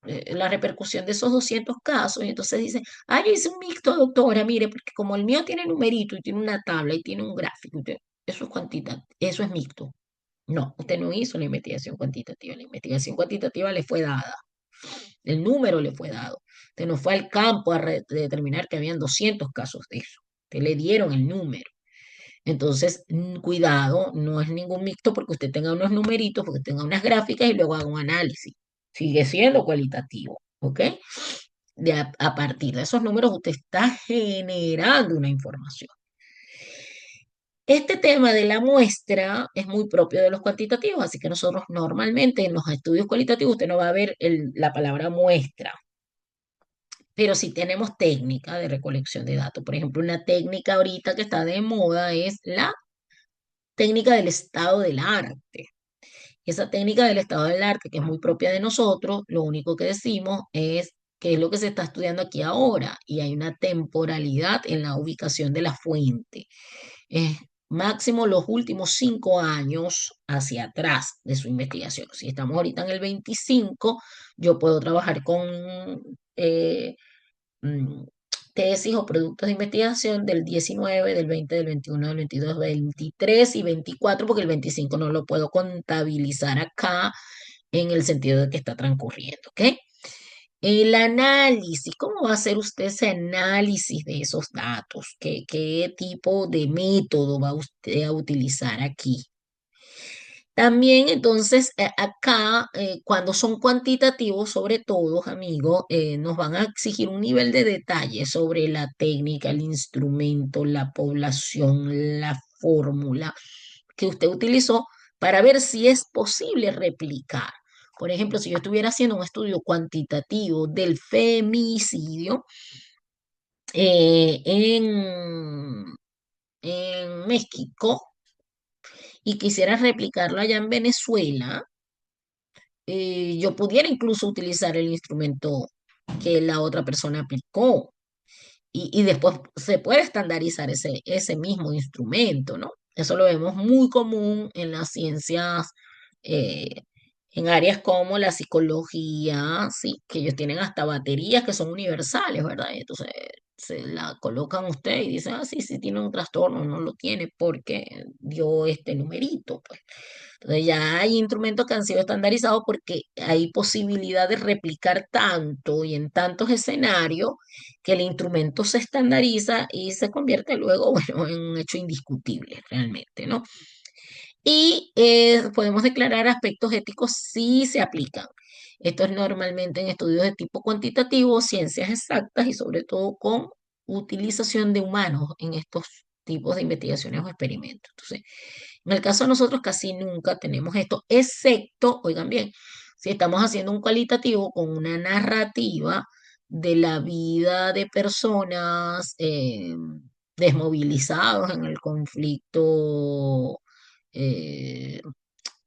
la repercusión de esos 200 casos y entonces dice, yo hice un mixto, doctora, mire, porque como el mío tiene numerito y tiene una tabla y tiene un gráfico, eso es eso es mixto. No, usted no hizo la investigación cuantitativa. La investigación cuantitativa le fue dada. El número le fue dado. Usted no fue al campo a determinar que habían 200 casos de eso. Usted le dieron el número. Entonces, cuidado, no es ningún mixto porque usted tenga unos numeritos, porque tenga unas gráficas y luego haga un análisis. Sigue siendo cualitativo, ¿ok? A partir de esos números usted está generando una información. Este tema de la muestra es muy propio de los cuantitativos, así que nosotros normalmente en los estudios cualitativos usted no va a ver la palabra muestra, pero sí tenemos técnica de recolección de datos. Por ejemplo, una técnica ahorita que está de moda es la técnica del estado del arte. Esa técnica del estado del arte, que es muy propia de nosotros, lo único que decimos es qué es lo que se está estudiando aquí ahora y hay una temporalidad en la ubicación de la fuente. Es máximo los últimos 5 años hacia atrás de su investigación. Si estamos ahorita en el 25, yo puedo trabajar con eh, mm, tesis o productos de investigación del 19, del 20, del 21, del 22, 23 y 24, porque el 25 no lo puedo contabilizar acá en el sentido de que está transcurriendo, ¿ok? El análisis, ¿cómo va a hacer usted ese análisis de esos datos? ¿Qué tipo de método va usted a utilizar aquí? También, entonces, acá, cuando son cuantitativos, sobre todo, amigos, nos van a exigir un nivel de detalle sobre la técnica, el instrumento, la población, la fórmula que usted utilizó para ver si es posible replicar. Por ejemplo, si yo estuviera haciendo un estudio cuantitativo del femicidio en México y quisiera replicarlo allá en Venezuela, yo pudiera incluso utilizar el instrumento que la otra persona aplicó y después se puede estandarizar ese mismo instrumento, ¿no? Eso lo vemos muy común en las ciencias, eh, en áreas como la psicología, sí, que ellos tienen hasta baterías que son universales, ¿verdad? Y entonces se la colocan usted y dicen, ah, sí, sí tiene un trastorno, no lo tiene porque dio este numerito, pues. Entonces ya hay instrumentos que han sido estandarizados porque hay posibilidad de replicar tanto y en tantos escenarios que el instrumento se estandariza y se convierte luego, bueno, en un hecho indiscutible realmente, ¿no? Y podemos declarar aspectos éticos si se aplican. Esto es normalmente en estudios de tipo cuantitativo, ciencias exactas y sobre todo con utilización de humanos en estos tipos de investigaciones o experimentos. Entonces, en el caso de nosotros casi nunca tenemos esto, excepto, oigan bien, si estamos haciendo un cualitativo con una narrativa de la vida de personas desmovilizados en el conflicto eh,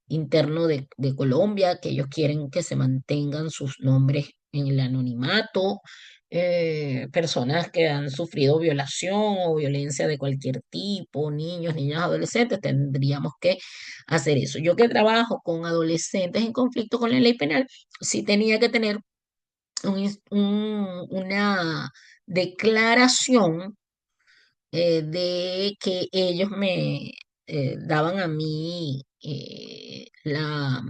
interno de Colombia, que ellos quieren que se mantengan sus nombres en el anonimato, personas que han sufrido violación o violencia de cualquier tipo, niños, niñas, adolescentes, tendríamos que hacer eso. Yo que trabajo con adolescentes en conflicto con la ley penal, sí tenía que tener una declaración de que ellos me daban a mí la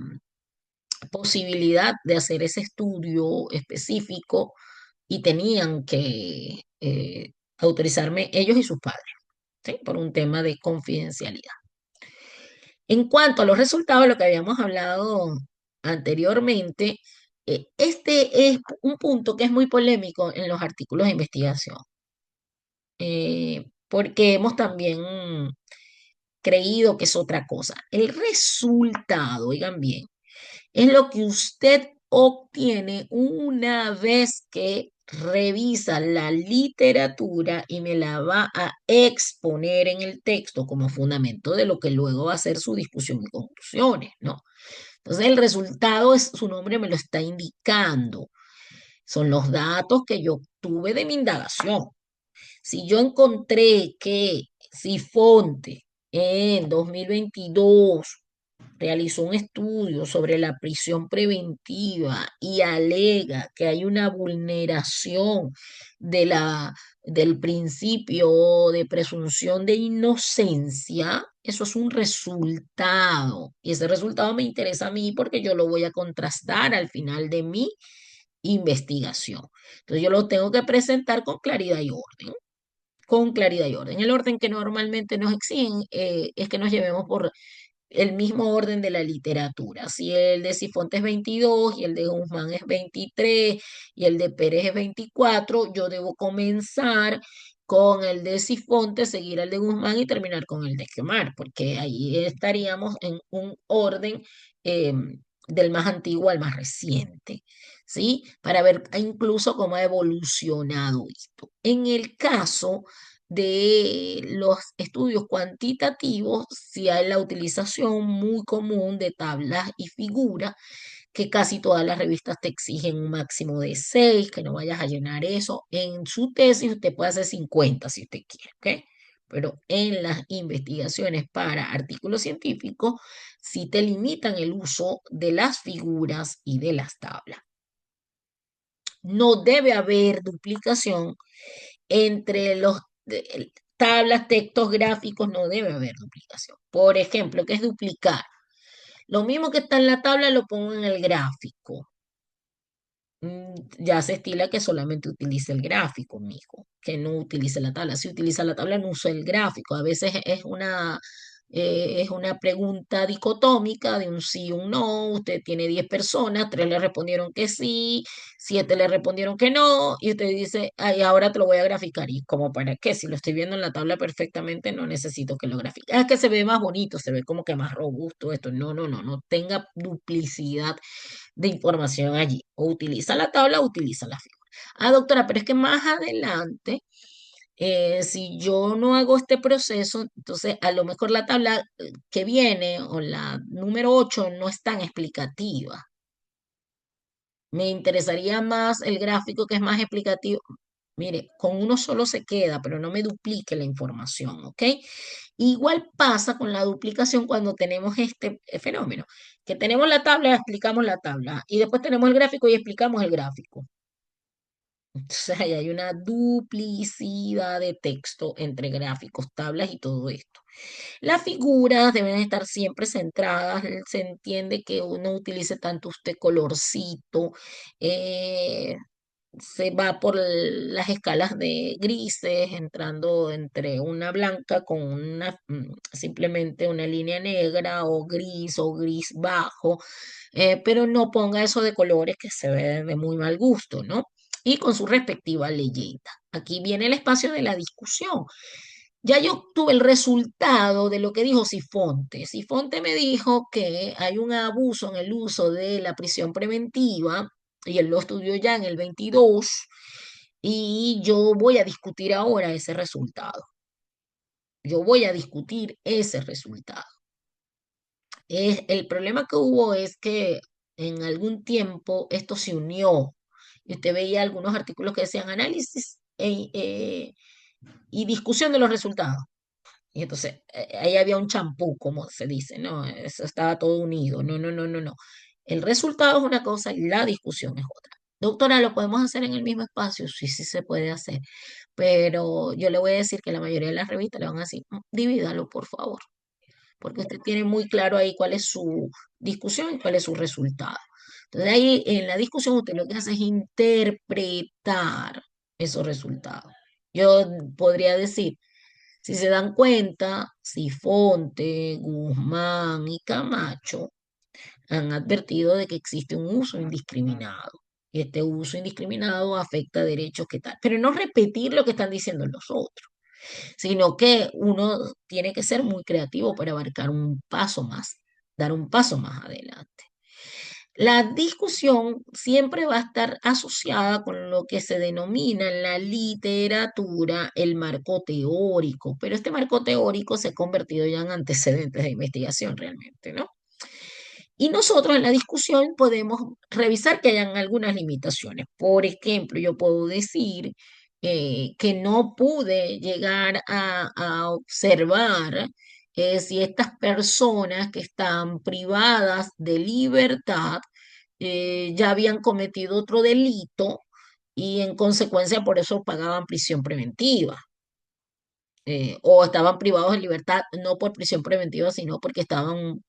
posibilidad de hacer ese estudio específico y tenían que autorizarme ellos y sus padres, ¿sí? Por un tema de confidencialidad. En cuanto a los resultados, lo que habíamos hablado anteriormente, este es un punto que es muy polémico en los artículos de investigación, porque hemos también creído que es otra cosa. El resultado, oigan bien, es lo que usted obtiene una vez que revisa la literatura y me la va a exponer en el texto como fundamento de lo que luego va a ser su discusión y conclusiones, ¿no? Entonces el resultado es, su nombre me lo está indicando, son los datos que yo obtuve de mi indagación. Si yo encontré que Sifonte en 2022 realizó un estudio sobre la prisión preventiva y alega que hay una vulneración de del principio de presunción de inocencia, eso es un resultado. Y ese resultado me interesa a mí porque yo lo voy a contrastar al final de mi investigación. Entonces yo lo tengo que presentar con claridad y orden. Con claridad y orden. El orden que normalmente nos exigen es que nos llevemos por el mismo orden de la literatura. Si el de Sifonte es 22 y el de Guzmán es 23 y el de Pérez es 24, yo debo comenzar con el de Sifonte, seguir el de Guzmán y terminar con el de Quemar, porque ahí estaríamos en un orden eh, del más antiguo al más reciente, ¿sí? Para ver incluso cómo ha evolucionado esto. En el caso de los estudios cuantitativos, si hay la utilización muy común de tablas y figuras, que casi todas las revistas te exigen un máximo de 6, que no vayas a llenar eso. En su tesis usted puede hacer 50 si usted quiere, ¿ok? Pero en las investigaciones para artículos científicos, sí te limitan el uso de las figuras y de las tablas. No debe haber duplicación entre los tablas, textos, gráficos, no debe haber duplicación. Por ejemplo, ¿qué es duplicar? Lo mismo que está en la tabla lo pongo en el gráfico. Ya se estila que solamente utilice el gráfico, mijo, que no utilice la tabla. Si utiliza la tabla, no usa el gráfico. A veces es una Es una pregunta dicotómica de un sí y un no. Usted tiene 10 personas, 3 le respondieron que sí, 7 le respondieron que no, y usted dice, ay, ahora te lo voy a graficar. ¿Y como para qué? Si lo estoy viendo en la tabla perfectamente, no necesito que lo grafique. Ah, es que se ve más bonito, se ve como que más robusto esto. No, no, no, no tenga duplicidad de información allí. O utiliza la tabla o utiliza la figura. Ah, doctora, pero es que más adelante si yo no hago este proceso, entonces a lo mejor la tabla que viene o la número 8 no es tan explicativa. Me interesaría más el gráfico que es más explicativo. Mire, con uno solo se queda, pero no me duplique la información, ¿ok? Igual pasa con la duplicación cuando tenemos este fenómeno, que tenemos la tabla, explicamos la tabla, y después tenemos el gráfico y explicamos el gráfico. Entonces ahí hay una duplicidad de texto entre gráficos, tablas y todo esto. Las figuras deben estar siempre centradas. Se entiende que uno utilice tanto usted colorcito, eh, se va por las escalas de grises, entrando entre una blanca con una simplemente una línea negra o gris bajo, pero no ponga eso de colores que se ve de muy mal gusto, ¿no? Y con su respectiva leyenda. Aquí viene el espacio de la discusión. Ya yo tuve el resultado de lo que dijo Sifonte. Sifonte me dijo que hay un abuso en el uso de la prisión preventiva y él lo estudió ya en el 22 y yo voy a discutir ahora ese resultado. Yo voy a discutir ese resultado. El problema que hubo es que en algún tiempo esto se unió. Y usted veía algunos artículos que decían análisis y discusión de los resultados. Y entonces, ahí había un champú, como se dice, ¿no? Eso estaba todo unido. No, no, no, no, no. El resultado es una cosa y la discusión es otra. Doctora, ¿lo podemos hacer en el mismo espacio? Sí, sí se puede hacer. Pero yo le voy a decir que la mayoría de las revistas le van a decir, divídalo, por favor, porque usted tiene muy claro ahí cuál es su discusión y cuál es su resultado. Entonces, ahí en la discusión usted lo que hace es interpretar esos resultados. Yo podría decir, si se dan cuenta, Sifonte, Guzmán y Camacho han advertido de que existe un uso indiscriminado. Y este uso indiscriminado afecta derechos que tal. Pero no repetir lo que están diciendo los otros, sino que uno tiene que ser muy creativo para abarcar un paso más, dar un paso más adelante. La discusión siempre va a estar asociada con lo que se denomina en la literatura el marco teórico, pero este marco teórico se ha convertido ya en antecedentes de investigación realmente, ¿no? Y nosotros en la discusión podemos revisar que hayan algunas limitaciones. Por ejemplo, yo puedo decir que no pude llegar a observar si estas personas que están privadas de libertad ya habían cometido otro delito y en consecuencia por eso pagaban prisión preventiva. O estaban privados de libertad no por prisión preventiva, sino porque estaban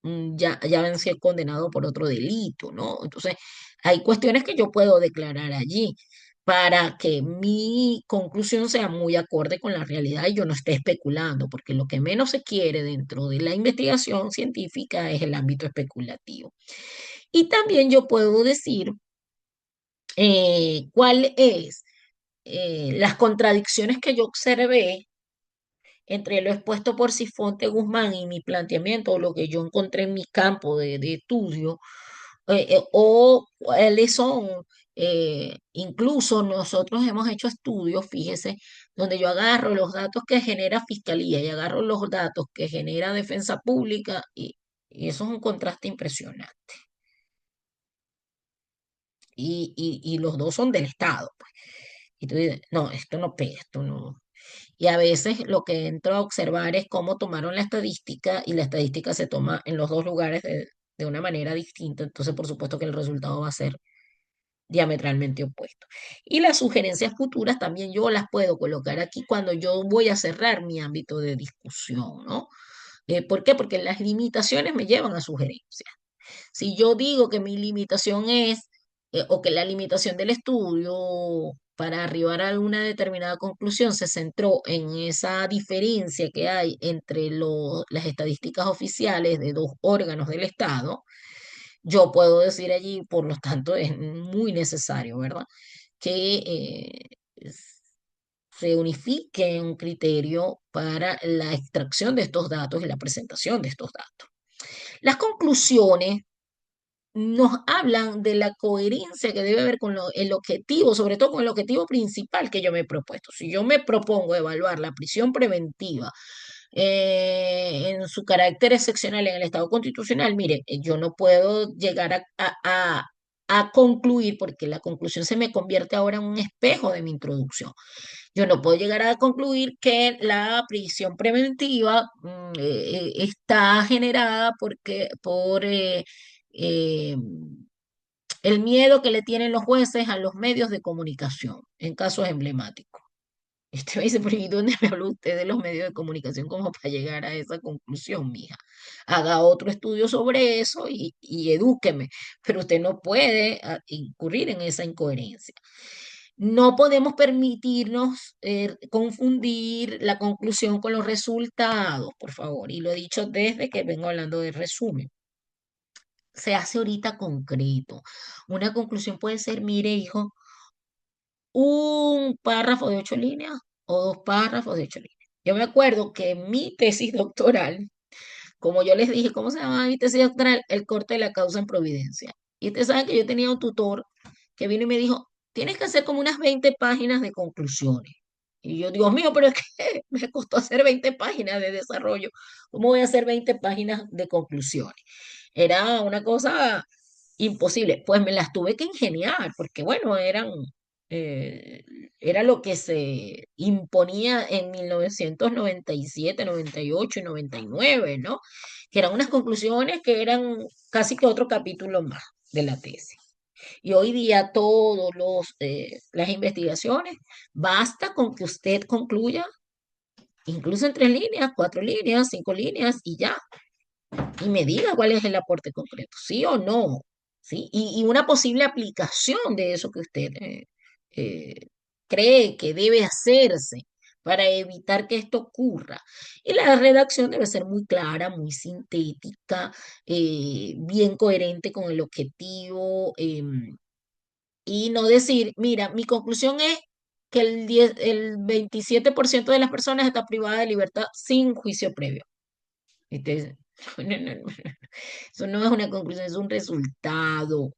ya habían sido condenados por otro delito, ¿no? Entonces, hay cuestiones que yo puedo declarar allí para que mi conclusión sea muy acorde con la realidad y yo no esté especulando, porque lo que menos se quiere dentro de la investigación científica es el ámbito especulativo. Y también yo puedo decir cuál es las contradicciones que yo observé entre lo expuesto por Sifonte Guzmán y mi planteamiento, o lo que yo encontré en mi campo de estudio, o cuáles son, incluso nosotros hemos hecho estudios, fíjese, donde yo agarro los datos que genera Fiscalía y agarro los datos que genera Defensa Pública y eso es un contraste impresionante. Y los dos son del Estado, pues. Y tú dices, no, esto no pega, esto no. Y a veces lo que entro a observar es cómo tomaron la estadística y la estadística se toma en los dos lugares de una manera distinta. Entonces, por supuesto que el resultado va a ser diametralmente opuesto. Y las sugerencias futuras también yo las puedo colocar aquí cuando yo voy a cerrar mi ámbito de discusión, ¿no? ¿Por qué? Porque las limitaciones me llevan a sugerencias. Si yo digo que mi limitación es, o que la limitación del estudio para arribar a una determinada conclusión se centró en esa diferencia que hay entre las estadísticas oficiales de dos órganos del Estado, yo puedo decir allí, por lo tanto, es muy necesario, ¿verdad? Que se unifique un criterio para la extracción de estos datos y la presentación de estos datos. Las conclusiones nos hablan de la coherencia que debe haber con el objetivo, sobre todo con el objetivo principal que yo me he propuesto. Si yo me propongo evaluar la prisión preventiva en su carácter excepcional en el Estado constitucional, mire, yo no puedo llegar a concluir, porque la conclusión se me convierte ahora en un espejo de mi introducción. Yo no puedo llegar a concluir que la prisión preventiva está generada eh, el miedo que le tienen los jueces a los medios de comunicación en casos emblemáticos. Y usted me dice, pero ¿y dónde me habló usted de los medios de comunicación como para llegar a esa conclusión, mija? Haga otro estudio sobre eso y edúqueme, pero usted no puede incurrir en esa incoherencia. No podemos permitirnos confundir la conclusión con los resultados, por favor, y lo he dicho desde que vengo hablando de resumen. Se hace ahorita concreto. Una conclusión puede ser, mire, hijo, un párrafo de 8 líneas o dos párrafos de 8 líneas. Yo me acuerdo que mi tesis doctoral, como yo les dije, ¿cómo se llama mi tesis doctoral? El corte de la causa en Providencia. Y ustedes saben que yo tenía un tutor que vino y me dijo, tienes que hacer como unas 20 páginas de conclusiones. Y yo, Dios mío, pero es que me costó hacer 20 páginas de desarrollo. ¿Cómo voy a hacer 20 páginas de conclusiones? Era una cosa imposible. Pues me las tuve que ingeniar, porque bueno, eh, era lo que se imponía en 1997, 98 y 99, ¿no? Que eran unas conclusiones que eran casi que otro capítulo más de la tesis. Y hoy día todos las investigaciones, basta con que usted concluya, incluso en 3 líneas, 4 líneas, 5 líneas y ya, y me diga cuál es el aporte concreto, sí o no, ¿sí? Y una posible aplicación de eso que usted eh, cree que debe hacerse para evitar que esto ocurra. Y la redacción debe ser muy clara, muy sintética, bien coherente con el objetivo, y no decir, mira, mi conclusión es que el 27% de las personas está privada de libertad sin juicio previo. Entonces, no, no, no. Eso no es una conclusión, es un resultado.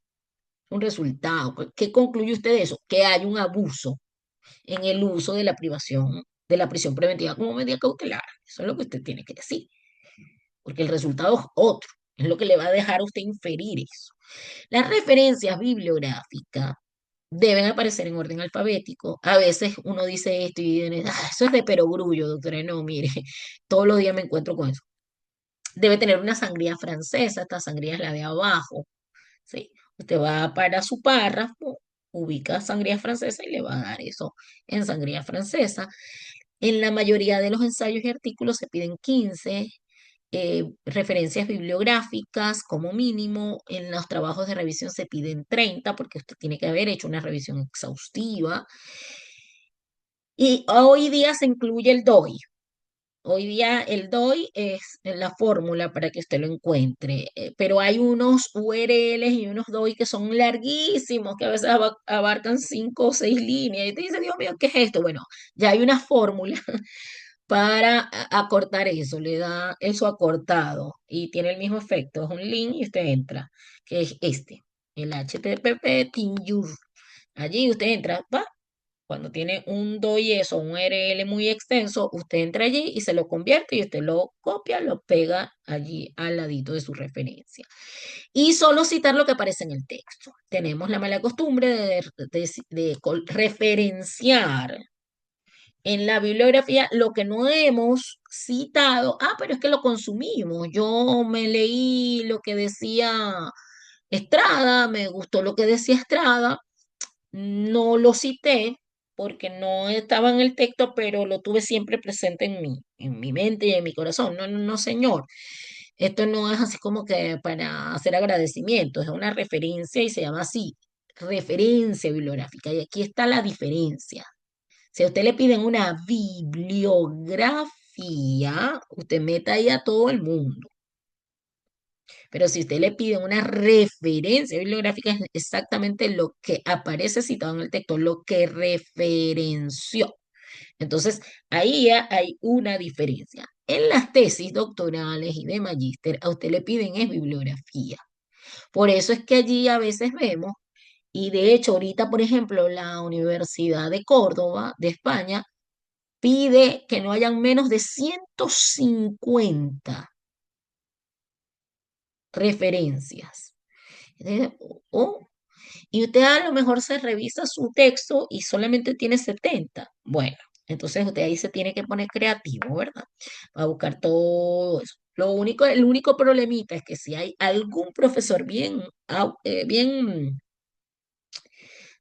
Un resultado. ¿Qué concluye usted de eso? Que hay un abuso en el uso de la privación, de la prisión preventiva como medida cautelar. Eso es lo que usted tiene que decir. Porque el resultado es otro. Es lo que le va a dejar a usted inferir eso. Las referencias bibliográficas deben aparecer en orden alfabético. A veces uno dice esto y dice, eso es de perogrullo, doctora. No, mire, todos los días me encuentro con eso. Debe tener una sangría francesa, esta sangría es la de abajo, ¿sí? Usted va para su párrafo, ubica sangría francesa y le va a dar eso en sangría francesa. En la mayoría de los ensayos y artículos se piden 15 referencias bibliográficas como mínimo. En los trabajos de revisión se piden 30 porque usted tiene que haber hecho una revisión exhaustiva. Y hoy día se incluye el DOI. Hoy día el DOI es la fórmula para que usted lo encuentre, pero hay unos URLs y unos DOI que son larguísimos, que a veces abarcan 5 o 6 líneas. Y te dice, Dios mío, ¿qué es esto? Bueno, ya hay una fórmula para acortar eso, le da eso acortado y tiene el mismo efecto. Es un link y usted entra, que es este, el HTTP TeamViewer. Allí usted entra, va, cuando tiene un DOIES o un URL muy extenso, usted entra allí y se lo convierte y usted lo copia, lo pega allí al ladito de su referencia. Y solo citar lo que aparece en el texto. Tenemos la mala costumbre de referenciar en la bibliografía lo que no hemos citado. Ah, pero es que lo consumimos. Yo me leí lo que decía Estrada, me gustó lo que decía Estrada, no lo cité porque no estaba en el texto, pero lo tuve siempre presente en mi mente y en mi corazón. No, no, no, señor. Esto no es así como que para hacer agradecimientos, es una referencia y se llama así, referencia bibliográfica. Y aquí está la diferencia. Si a usted le piden una bibliografía, usted meta ahí a todo el mundo. Pero si usted le pide una referencia bibliográfica, es exactamente lo que aparece citado en el texto, lo que referenció. Entonces, ahí ya hay una diferencia. En las tesis doctorales y de magíster, a usted le piden es bibliografía. Por eso es que allí a veces vemos, y de hecho ahorita, por ejemplo, la Universidad de Córdoba, de España, pide que no hayan menos de 150 referencias. Entonces, o y usted a lo mejor se revisa su texto y solamente tiene 70. Bueno, entonces usted ahí se tiene que poner creativo, ¿verdad? Va a buscar todo eso. El único problemita es que si hay algún profesor bien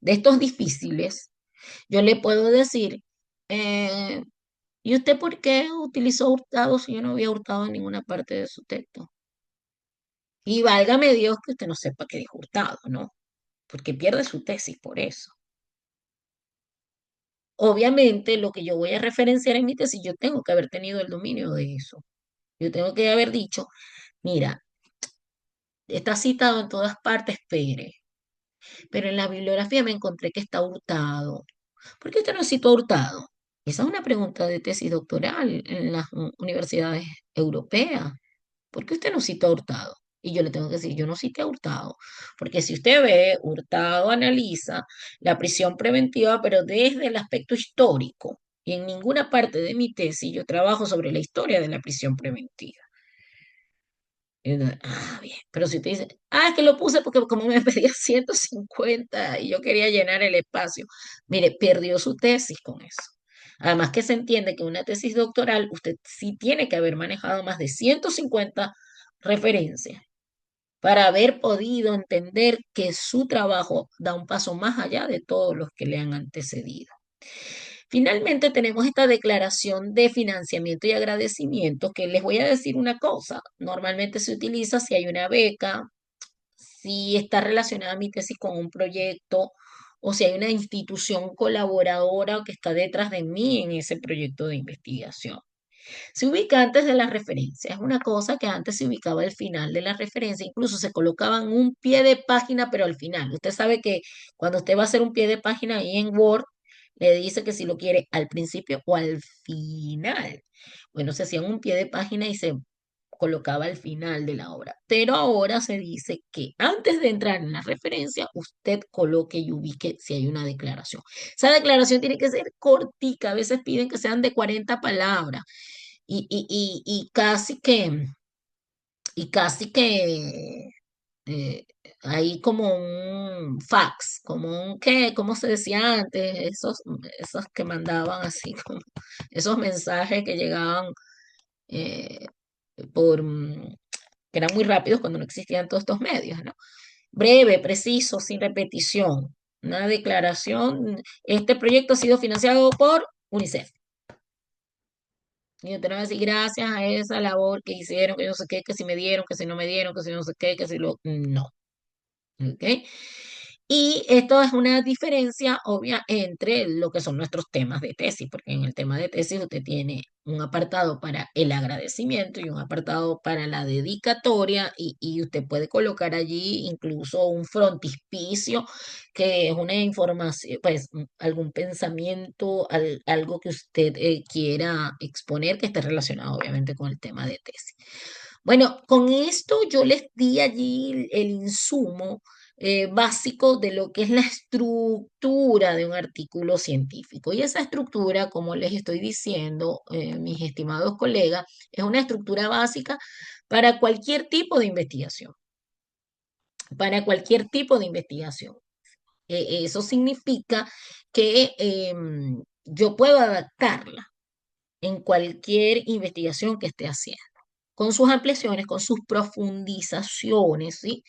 de estos difíciles, yo le puedo decir, eh, ¿y usted por qué utilizó hurtado si yo no había hurtado en ninguna parte de su texto? Y válgame Dios que usted no sepa que dijo hurtado, ¿no? Porque pierde su tesis por eso. Obviamente, lo que yo voy a referenciar en mi tesis, yo tengo que haber tenido el dominio de eso. Yo tengo que haber dicho, mira, está citado en todas partes Pérez, pero en la bibliografía me encontré que está Hurtado. ¿Por qué usted no citó a Hurtado? Esa es una pregunta de tesis doctoral en las universidades europeas. ¿Por qué usted no citó a Hurtado? Y yo le tengo que decir, yo no cité a Hurtado, porque si usted ve, Hurtado analiza la prisión preventiva, pero desde el aspecto histórico. Y en ninguna parte de mi tesis yo trabajo sobre la historia de la prisión preventiva. Bien, pero si usted dice, es que lo puse porque como me pedía 150 y yo quería llenar el espacio, mire, perdió su tesis con eso. Además que se entiende que una tesis doctoral, usted sí tiene que haber manejado más de 150 referencias para haber podido entender que su trabajo da un paso más allá de todos los que le han antecedido. Finalmente tenemos esta declaración de financiamiento y agradecimiento que les voy a decir una cosa, normalmente se utiliza si hay una beca, si está relacionada mi tesis con un proyecto o si hay una institución colaboradora que está detrás de mí en ese proyecto de investigación. Se ubica antes de la referencia, es una cosa que antes se ubicaba al final de la referencia, incluso se colocaban un pie de página, pero al final. Usted sabe que cuando usted va a hacer un pie de página ahí en Word, le dice que si lo quiere al principio o al final. Bueno, se hacía un pie de página y se colocaba al final de la obra. Pero ahora se dice que antes de entrar en la referencia, usted coloque y ubique si hay una declaración. Esa declaración tiene que ser cortica, a veces piden que sean de 40 palabras y casi que eh, hay como un fax, como un qué, ¿cómo se decía antes? Esos que mandaban así como esos mensajes que llegaban eh, por que eran muy rápidos cuando no existían todos estos medios, ¿no? Breve, preciso, sin repetición. Una declaración, este proyecto ha sido financiado por UNICEF. Y yo te voy a decir gracias a esa labor que hicieron, que yo no sé qué, que si me dieron, que si no me dieron, que si no sé qué, que si lo... No. ¿Ok? Y esto es una diferencia obvia entre lo que son nuestros temas de tesis, porque en el tema de tesis usted tiene un apartado para el agradecimiento y un apartado para la dedicatoria y usted puede colocar allí incluso un frontispicio que es una información, pues algún pensamiento, algo que usted quiera exponer que esté relacionado obviamente con el tema de tesis. Bueno, con esto yo les di allí el insumo básico de lo que es la estructura de un artículo científico. Y esa estructura, como les estoy diciendo, mis estimados colegas, es una estructura básica para cualquier tipo de investigación, para cualquier tipo de investigación. Eso significa que yo puedo adaptarla en cualquier investigación que esté haciendo, con sus ampliaciones, con sus profundizaciones, ¿sí?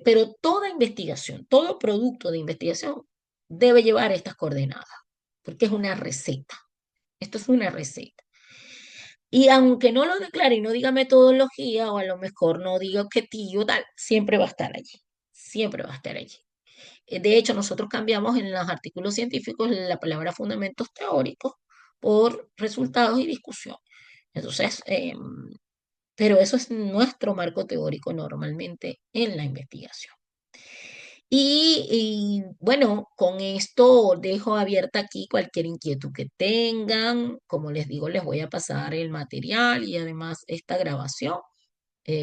Pero toda investigación, todo producto de investigación debe llevar estas coordenadas, porque es una receta. Esto es una receta. Y aunque no lo declare y no diga metodología, o a lo mejor no diga objetivo, tal, siempre va a estar allí. Siempre va a estar allí. De hecho, nosotros cambiamos en los artículos científicos la palabra fundamentos teóricos por resultados y discusión. Entonces, pero eso es nuestro marco teórico normalmente en la investigación. Bueno, con esto dejo abierta aquí cualquier inquietud que tengan. Como les digo, les voy a pasar el material y además esta grabación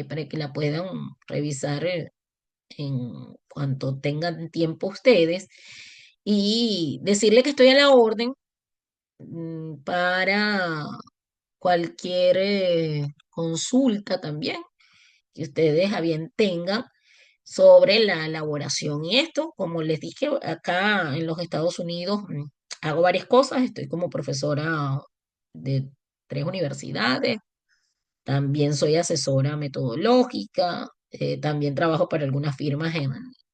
para que la puedan revisar en cuanto tengan tiempo ustedes y decirle que estoy a la orden para cualquier consulta también que ustedes a bien tengan sobre la elaboración. Y esto, como les dije, acá en los Estados Unidos hago varias cosas. Estoy como profesora de 3 universidades. También soy asesora metodológica. También trabajo para algunas firmas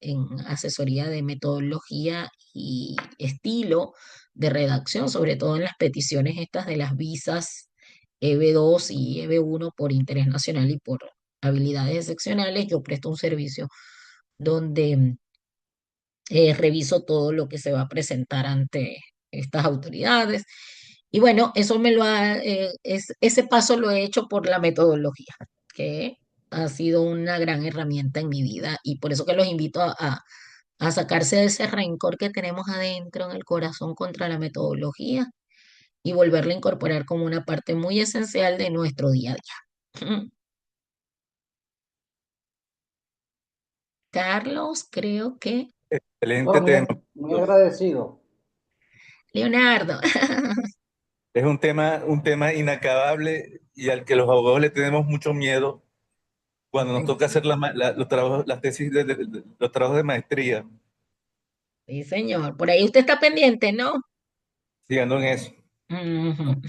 en asesoría de metodología y estilo de redacción, sobre todo en las peticiones estas de las visas EB2 y EB1 por interés nacional y por habilidades excepcionales. Yo presto un servicio donde reviso todo lo que se va a presentar ante estas autoridades. Y bueno, ese paso lo he hecho por la metodología, que ha sido una gran herramienta en mi vida y por eso que los invito a sacarse de ese rencor que tenemos adentro en el corazón contra la metodología y volverla a incorporar como una parte muy esencial de nuestro día a día. Carlos, creo que Excelente No, tema. muy agradecido. Leonardo. Es un tema inacabable y al que los abogados le tenemos mucho miedo cuando nos toca hacer los trabajos, las tesis los trabajos de maestría. Sí, señor. Por ahí usted está pendiente, ¿no? Siguiendo en eso. Ujú.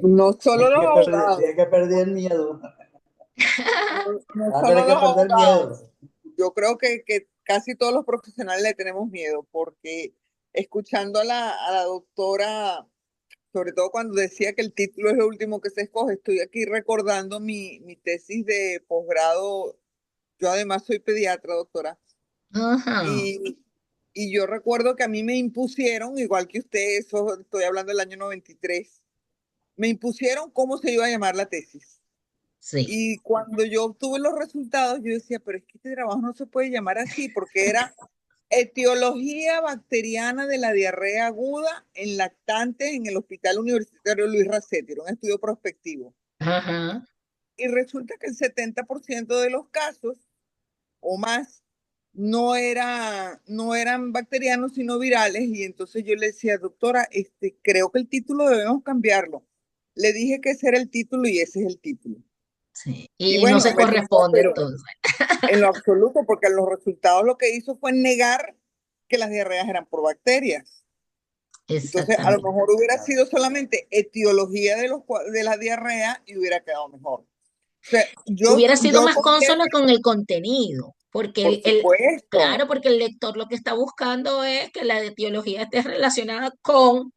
No solo los Tienes abogados, que perder el miedo. no Vas a solo tener que los perder el abogados. miedo. Yo creo que casi todos los profesionales le tenemos miedo porque escuchando a la doctora, sobre todo cuando decía que el título es lo último que se escoge, estoy aquí recordando mi tesis de posgrado. Yo además soy pediatra, doctora, Ajá, y, y yo recuerdo que a mí me impusieron, igual que usted, eso estoy hablando del año 93, me impusieron cómo se iba a llamar la tesis. sí. Y cuando yo obtuve los resultados, yo decía, pero es que este trabajo no se puede llamar así, porque era etiología bacteriana de la diarrea aguda en lactantes en el Hospital Universitario Luis Rassetti, un estudio prospectivo. Ajá, Y resulta que el 70% de los casos o más no eran bacterianos, sino virales. Y entonces yo le decía, doctora, creo que el título debemos cambiarlo. Le dije que ese era el título y ese es el título. sí. Y Y no bueno, se me tocó, corresponde pero entonces. en lo absoluto, porque los resultados lo que hizo fue negar que las diarreas eran por bacterias. Entonces, a lo Exactamente. mejor hubiera sido solamente etiología de la diarrea y hubiera quedado mejor. O sea, Hubiera sido yo más considero, consono con el contenido, porque por supuesto, claro, porque el lector lo que está buscando es que la etiología esté relacionada con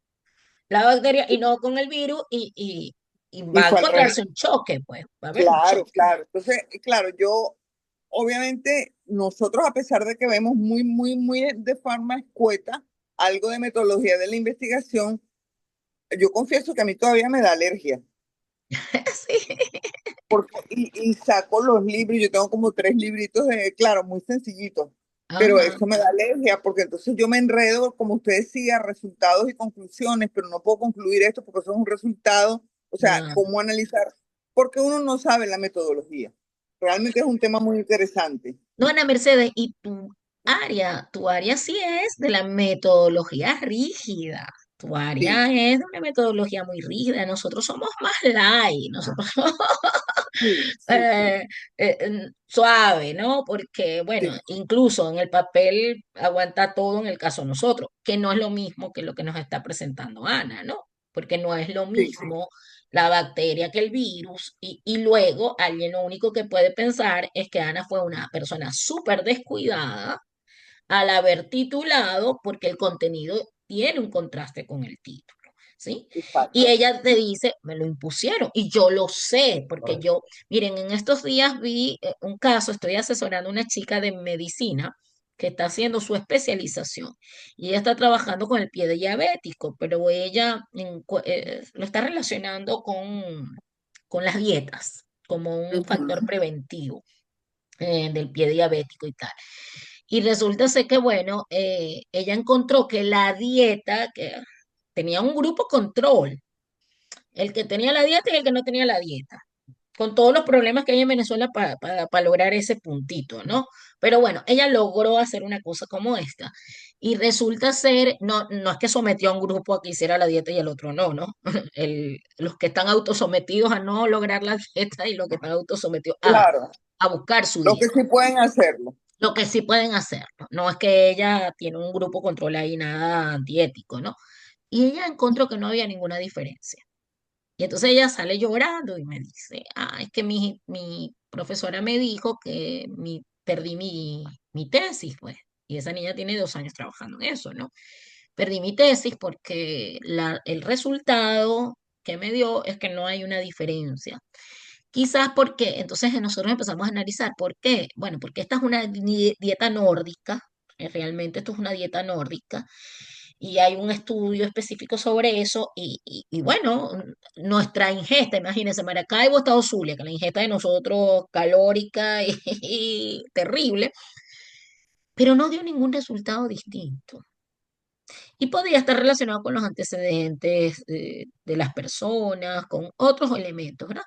la bacteria y no con el virus y y va a fue al revés. encontrarse un choque, pues, va a haber un Claro, choque. claro. Entonces, claro, yo, obviamente, nosotros, a pesar de que vemos muy de forma escueta algo de metodología de la investigación, yo confieso que a mí todavía me da alergia. Sí. Y saco los libros, yo tengo como 3 libritos de, claro, muy sencillitos, pero Ajá, eso me da alergia porque entonces yo me enredo, como usted decía, resultados y conclusiones, pero no puedo concluir esto porque eso es un resultado, o sea, claro. cómo analizar, porque uno no sabe la metodología. Realmente es un tema muy interesante. No, Ana Mercedes, y tu área sí es de la metodología rígida. Tu Sí, área es de una metodología muy rígida. Nosotros somos más light, nosotros sí. suave, ¿no? Porque, bueno, Sí, incluso en el papel aguanta todo en el caso de nosotros, que no es lo mismo que lo que nos está presentando Ana, ¿no? Porque no es lo sí, mismo la bacteria que el virus, y luego alguien lo único que puede pensar es que Ana fue una persona súper descuidada al haber titulado porque el contenido tiene un contraste con el título. ¿sí? Y Exacto. ella te dice, me lo impusieron, y yo lo sé, porque yo, miren, en estos días vi un caso, estoy asesorando a una chica de medicina que está haciendo su especialización y ella está trabajando con el pie diabético, pero ella lo está relacionando con las dietas como un factor Ujú. preventivo del pie diabético y tal. Y resulta ser que, bueno, ella encontró que la dieta, que tenía un grupo control, el que tenía la dieta y el que no tenía la dieta, con todos los problemas que hay en Venezuela para lograr ese puntito, ¿no? Pero bueno, ella logró hacer una cosa como esta. Y resulta ser, no, no es que sometió a un grupo a que hiciera la dieta y el otro no, ¿no? Los que están autosometidos a no lograr la dieta y los que están autosometidos Claro, a buscar su lo que dieta. sí pueden hacerlo. Lo que sí pueden hacerlo. No es que ella tiene un grupo control ahí, nada antiético, ¿no? Y ella encontró que no había ninguna diferencia. Y entonces ella sale llorando y me dice, es que mi profesora me dijo que perdí mi tesis, pues. Y esa niña tiene 2 años trabajando en eso, ¿no? Perdí mi tesis porque el resultado que me dio es que no hay una diferencia. Quizás porque, entonces nosotros empezamos a analizar por qué. Bueno, porque esta es una dieta nórdica, realmente esto es una dieta nórdica, y hay un estudio específico sobre eso, y bueno, nuestra ingesta, imagínense, Maracaibo, Estado Zulia, que la ingesta de nosotros calórica y terrible, pero no dio ningún resultado distinto. Y podría estar relacionado con los antecedentes de las personas, con otros elementos, ¿verdad?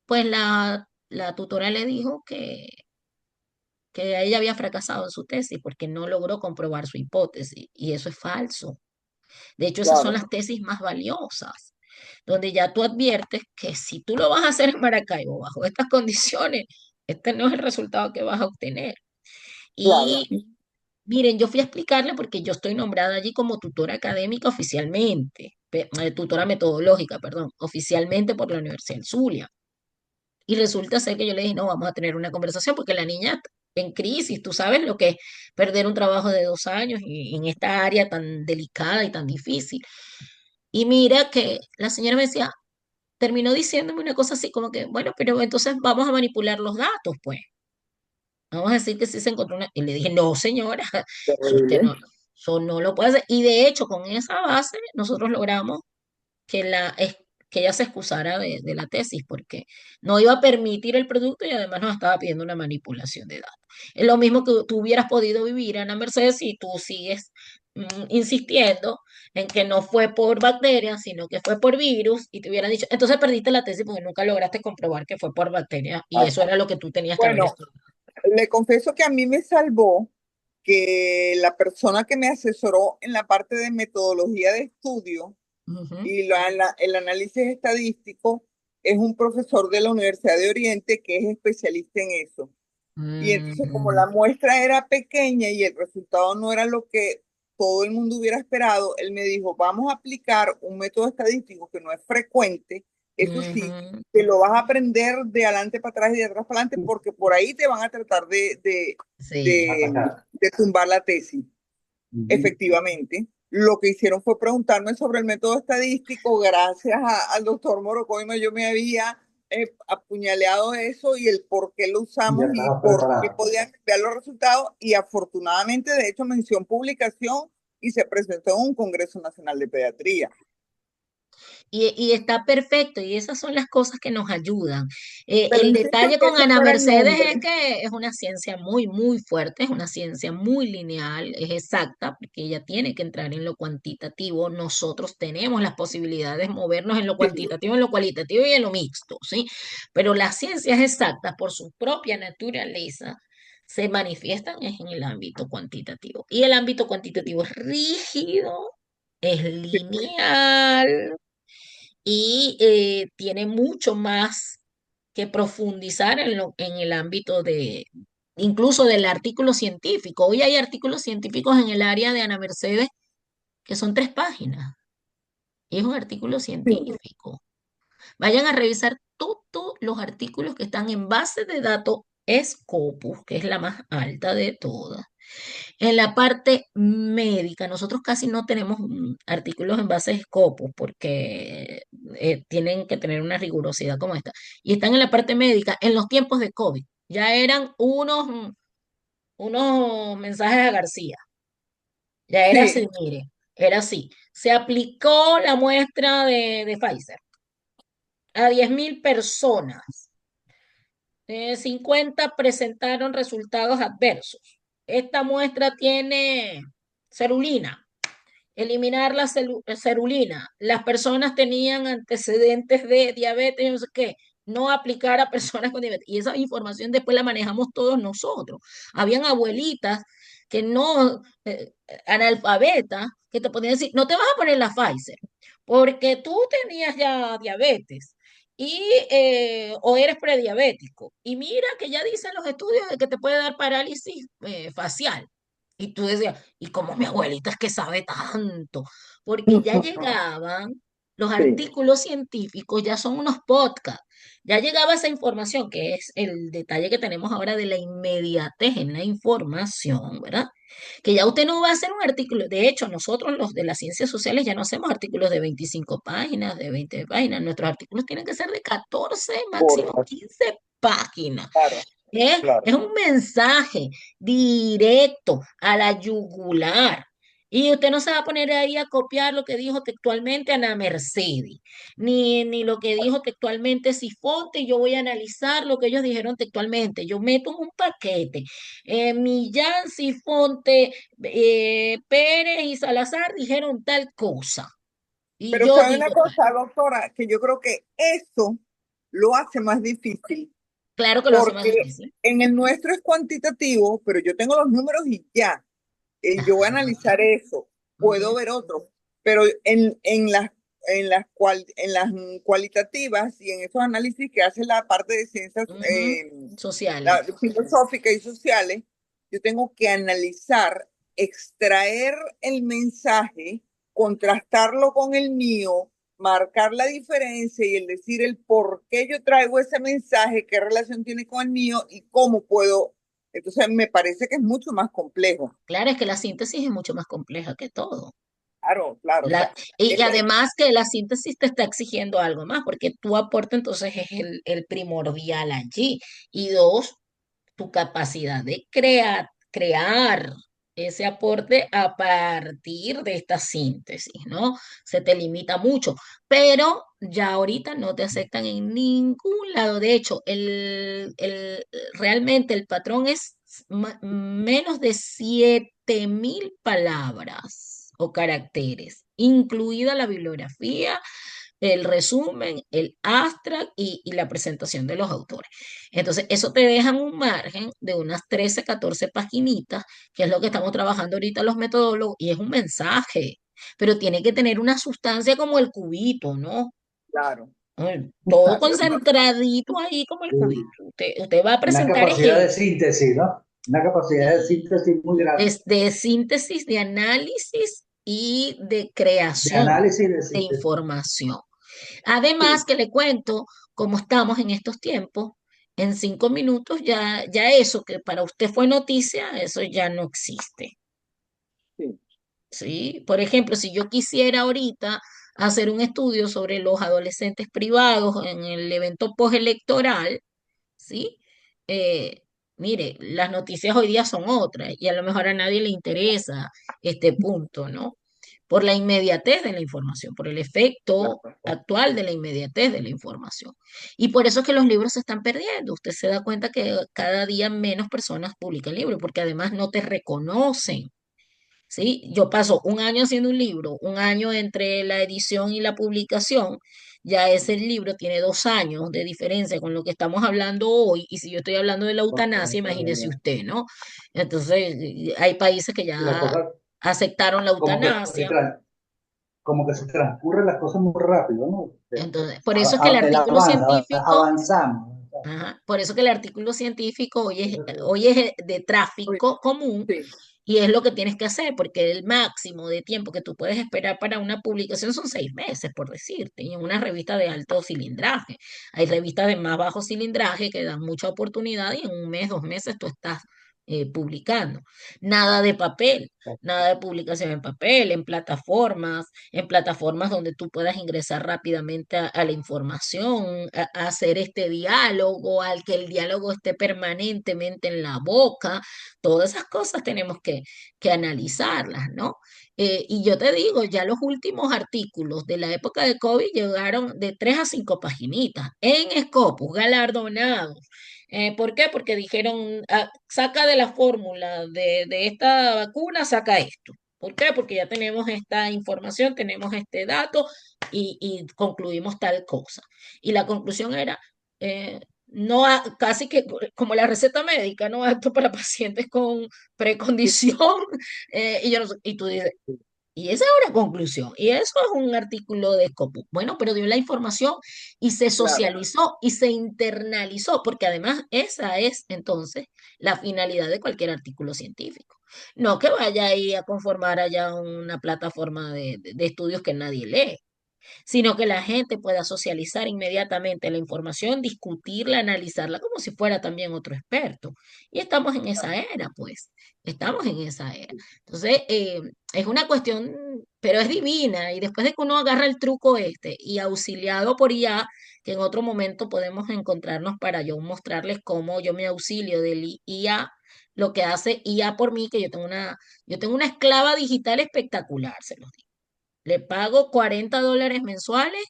Pues la tutora le dijo que ella había fracasado en su tesis porque no logró comprobar su hipótesis, y eso es falso. De hecho, esas son Claro, las tesis más valiosas, donde ya tú adviertes que si tú lo vas a hacer en Maracaibo bajo estas condiciones, este no es el resultado que vas a obtener. claro. Y miren, yo fui a explicarle porque yo estoy nombrada allí como tutora académica oficialmente, tutora metodológica, perdón, oficialmente por la Universidad del Zulia. Y resulta ser que yo le dije, no, vamos a tener una conversación porque la niña está en crisis, tú sabes lo que es perder un trabajo de 2 años y en esta área tan delicada y tan difícil. Y mira que la señora me decía, terminó diciéndome una cosa así como que, bueno, pero entonces vamos a manipular los datos, pues. Vamos a decir que sí se encontró una. Y le dije, no, señora, Terrible. eso no lo puede hacer. Y de hecho, con esa base, nosotros logramos que ella se excusara de la tesis, porque no iba a permitir el producto y además nos estaba pidiendo una manipulación de datos. Es lo mismo que tú hubieras podido vivir, Ana Mercedes, si tú sigues insistiendo en que no fue por bacterias, sino que fue por virus, y te hubieran dicho, entonces perdiste la tesis porque nunca lograste comprobar que fue por bacterias, y eso era lo que tú tenías que haber Bueno, estudiado. le confieso que a mí me salvó que la persona que me asesoró en la parte de metodología de estudio Ujú. y el análisis estadístico es un profesor de la Universidad de Oriente que es especialista en eso. Y entonces, como Mm, la muestra era pequeña y el resultado no era lo que todo el mundo hubiera esperado, él me dijo, vamos a aplicar un método estadístico que no es frecuente, eso sí, ujú. te lo vas a aprender de adelante para atrás y de atrás para adelante, porque por ahí te van a tratar Sí. de tumbar la tesis. Efectivamente, lo que hicieron fue preguntarme sobre el método estadístico. Gracias al doctor Morocoima, yo me había apuñaleado eso y el por qué lo Y ya usamos y estaba por qué preparado. podían cambiar los resultados. Y afortunadamente, de hecho, mención publicación y se presentó en un Congreso Nacional de Pediatría. Y está perfecto, y esas son las cosas que nos ayudan. Pero El insisto en detalle que con ese Ana no era el Mercedes es nombre. que es una ciencia muy, muy fuerte, es una ciencia muy lineal, es exacta, porque ella tiene que entrar en lo cuantitativo. Nosotros tenemos las posibilidades de movernos en lo Sí, cuantitativo, en lo cualitativo y en lo mixto, ¿sí? Pero las ciencias exactas, por su propia naturaleza, se manifiestan es en el ámbito cuantitativo. Y el ámbito cuantitativo es rígido, es sí, lineal y tiene mucho más que profundizar en el ámbito incluso del artículo científico. Hoy hay artículos científicos en el área de Ana Mercedes que son 3 páginas, y es un artículo sí. científico. Vayan a revisar todos los artículos que están en base de datos Scopus, que es la más alta de todas. En la parte médica, nosotros casi no tenemos artículos en base a Scopus porque tienen que tener una rigurosidad como esta. Y están en la parte médica en los tiempos de COVID. Ya eran unos mensajes a García. Ya era así, Sí, mire, era así. Se aplicó la muestra de Pfizer a 10.000 personas. 50 presentaron resultados adversos. Esta muestra tiene cerulina. Eliminar la cerulina. Las personas tenían antecedentes de diabetes, no sé qué. No aplicar a personas con diabetes. Y esa información después la manejamos todos nosotros. Habían abuelitas que no, analfabetas, que te podían decir, no te vas a poner la Pfizer, porque tú tenías ya diabetes o eres prediabético. Y mira que ya dicen los estudios de que te puede dar parálisis facial. Y tú decías, ¿y cómo mi abuelita es que sabe tanto? Porque ya llegaban los sí. artículos científicos, ya son unos podcasts, ya llegaba esa información, que es el detalle que tenemos ahora de la inmediatez en la información, ¿verdad? Que ya usted no va a hacer un artículo, de hecho, nosotros los de las ciencias sociales ya no hacemos artículos de 25 páginas, de 20 páginas, nuestros artículos tienen que ser de 14 máximo Correcto, 15 páginas. claro, claro. Es un mensaje directo a la yugular. Y usted no se va a poner ahí a copiar lo que dijo textualmente Ana Mercedes, ni lo que dijo textualmente Sifonte, y yo voy a analizar lo que ellos dijeron textualmente. Yo meto en un paquete. Millán, Sifonte, Pérez y Salazar dijeron tal cosa. Y Pero yo sabe una digo, cosa, doctora, que yo creo que eso lo hace más difícil, claro que lo hace más porque difícil. en el nuestro es cuantitativo, pero yo tengo los números y ya. Yo voy a Ajá. analizar eso, puedo Ujú, ver otros, pero en las cualitativas y en esos análisis que hace la parte de ciencias ujú. la, Sociales. filosóficas y sociales, yo tengo que analizar, extraer el mensaje, contrastarlo con el mío, marcar la diferencia y el decir el por qué yo traigo ese mensaje, qué relación tiene con el mío y cómo puedo. Entonces me parece que es mucho más complejo. Claro, es que la síntesis es mucho más compleja que todo. Claro, claro. O sea, Y ese- además que la síntesis te está exigiendo algo más, porque tu aporte entonces es el primordial allí. Y dos, tu capacidad de crear ese aporte a partir de esta síntesis, ¿no? Se te limita mucho, pero ya ahorita no te aceptan en ningún lado. De hecho, realmente el patrón es menos de 7.000 palabras o caracteres, incluida la bibliografía, el resumen, el abstract y la presentación de los autores. Entonces, eso te deja un margen de unas 13 14 paginitas, que es lo que estamos trabajando ahorita los metodólogos, y es un mensaje, pero tiene que tener una sustancia como el cubito, ¿no? claro, Todo exacto. concentradito ahí como el Sí, cubito. Usted va a una presentar capacidad de eso, síntesis, ¿no? Una capacidad de síntesis muy grande, de síntesis, de análisis y de de creación análisis y de de síntesis. información. Además Sí, que le cuento cómo estamos en estos tiempos. En 5 minutos ya eso que para usted fue noticia, eso ya no existe. sí, ¿Sí? Por ejemplo, si yo quisiera ahorita hacer un estudio sobre los adolescentes privados en el evento postelectoral, ¿sí? Eh, Mire, las noticias hoy día son otras y a lo mejor a nadie le interesa este punto, ¿no? Por la inmediatez de la información, por el efecto claro. actual de la inmediatez de la información. Y por eso es que los libros se están perdiendo. Usted se da cuenta que cada día menos personas publican libros, porque además no te reconocen. ¿Sí? Yo paso un año haciendo un libro, un año entre la edición y la publicación, ya ese libro tiene 2 años de diferencia con lo que estamos hablando hoy, y si yo estoy hablando de la eutanasia, imagínese usted, ¿no? Entonces, hay países que Y la ya cosa aceptaron la como que, eutanasia, como que se transcurren las cosas muy rápido, ¿no? entonces, por eso es que el El artículo avance, científico, avanzamos. ajá, por eso que el artículo científico hoy es de Uy, tráfico común. sí, Y es lo que tienes que hacer, porque el máximo de tiempo que tú puedes esperar para una publicación son 6 meses, por decirte, y en una revista de alto cilindraje. Hay revistas de más bajo cilindraje que dan mucha oportunidad y en un mes, 2 meses tú estás publicando. Nada de papel, nada de publicación en papel, en plataformas donde tú puedas ingresar rápidamente a la información, a hacer este diálogo, al que el diálogo esté permanentemente en la boca. Todas esas cosas tenemos que analizarlas, ¿no? Y yo te digo, ya los últimos artículos de la época de COVID llegaron de 3 a 5 paginitas en Scopus, galardonados. ¿Por qué? Porque dijeron, "Ah, saca de la fórmula de esta vacuna, saca esto. ¿Por qué? Porque ya tenemos esta información, tenemos este dato y concluimos tal cosa. Y la conclusión era, no casi que como la receta médica, no apto para pacientes con precondición. Y, yo no sé, y tú dices, y esa es una conclusión, y eso es un artículo de Scopus. Bueno, pero dio la información y se Claro, socializó y se internalizó, porque además esa es entonces la finalidad de cualquier artículo científico. No que vaya ahí a conformar allá una plataforma de estudios que nadie lee, sino que la gente pueda socializar inmediatamente la información, discutirla, analizarla como si fuera también otro experto. Y estamos en esa era, pues, estamos en esa era. Entonces, es una cuestión, pero es divina, y después de que uno agarra el truco este y auxiliado por IA, que en otro momento podemos encontrarnos para yo mostrarles cómo yo me auxilio del IA, lo que hace IA por mí, que yo tengo una esclava digital espectacular, se los digo. Le pago $40 mensuales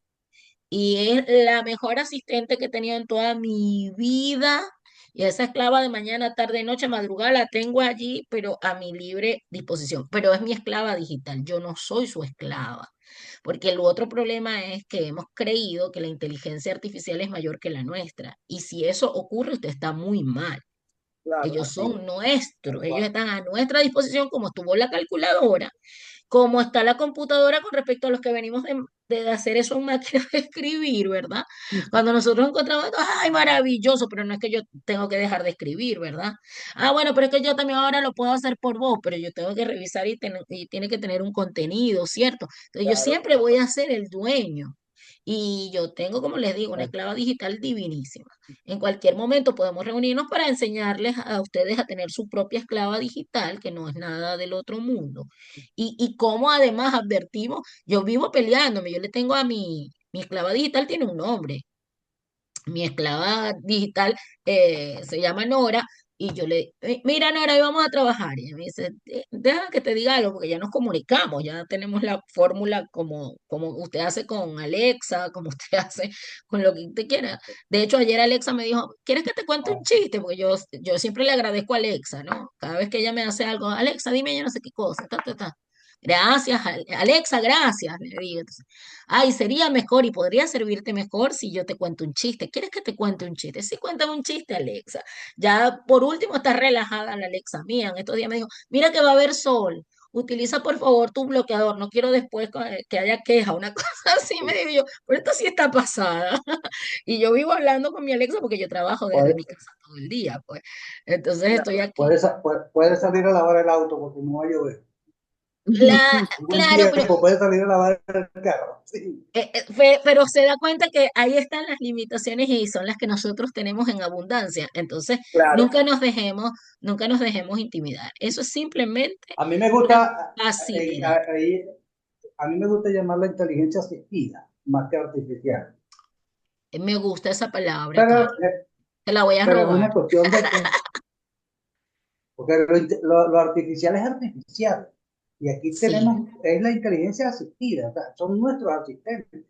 y es la mejor asistente que he tenido en toda mi vida. Y esa esclava de mañana, tarde, noche, madrugada la tengo allí, pero a mi libre disposición. Pero es mi esclava digital, yo no soy su esclava. Porque el otro problema es que hemos creído que la inteligencia artificial es mayor que la nuestra. Y si eso ocurre, usted está muy mal. claro, Ellos así es, son tal nuestros, ellos cual. están a nuestra disposición como estuvo la calculadora, como está la computadora con respecto a los que venimos de hacer eso en máquina de escribir, ¿verdad? Cuando nosotros encontramos esto, ¡ay, maravilloso! Pero no es que yo tengo que dejar de escribir, ¿verdad? Ah, bueno, pero es que yo también ahora lo puedo hacer por voz, pero yo tengo que revisar y tiene que tener un contenido, ¿cierto? Entonces yo Claro, siempre voy a ser el dueño. Y yo tengo, como les digo, una esclava digital divinísima. En cualquier momento podemos reunirnos para enseñarles a ustedes a tener su propia esclava digital, que no es nada del otro mundo. Y cómo además advertimos, yo vivo peleándome, yo le tengo a mi esclava digital, tiene un nombre. Mi esclava digital se llama Nora. Y yo mira Nora, hoy vamos a trabajar. Y ella me dice, Deja que te diga algo, porque ya nos comunicamos, ya tenemos la fórmula como usted hace con Alexa, como usted hace con lo que usted quiera. De hecho, ayer Alexa me dijo, ¿quieres que te cuente un chiste? Porque yo siempre le agradezco a Alexa, ¿no? Cada vez que ella me hace algo, Alexa, dime yo no sé qué cosa, ta, ta, ta. Gracias, Alexa, gracias, le digo. Entonces, ay, sería mejor y podría servirte mejor si yo te cuento un chiste. ¿Quieres que te cuente un chiste? Sí, cuéntame un chiste, Alexa. Ya por último está relajada la Alexa mía. En estos días me dijo, mira que va a haber sol. Utiliza por favor tu bloqueador. No quiero después que haya queja, una cosa así. Me digo yo, pero esto sí está pasada. Y yo vivo hablando con mi Alexa porque yo trabajo desde Puede, mi casa todo el día, pues. Entonces estoy claro. aquí. puede salir a lavar el auto porque no va a llover. Un buen Claro, pero tiempo, puede salir a lavar el carro. Sí, Pero se da cuenta que ahí están las limitaciones y son las que nosotros tenemos en abundancia. Entonces, Claro, nunca nos dejemos intimidar. Eso es simplemente a mí me una gusta, facilidad. a mí me gusta llamarla inteligencia asistida, más que artificial. Me gusta esa palabra, Pero, Carlos. Te la voy a pero es robar. una cuestión de que, porque lo artificial es artificial. Y aquí Sí. tenemos, es la inteligencia asistida, o sea, son nuestros asistentes,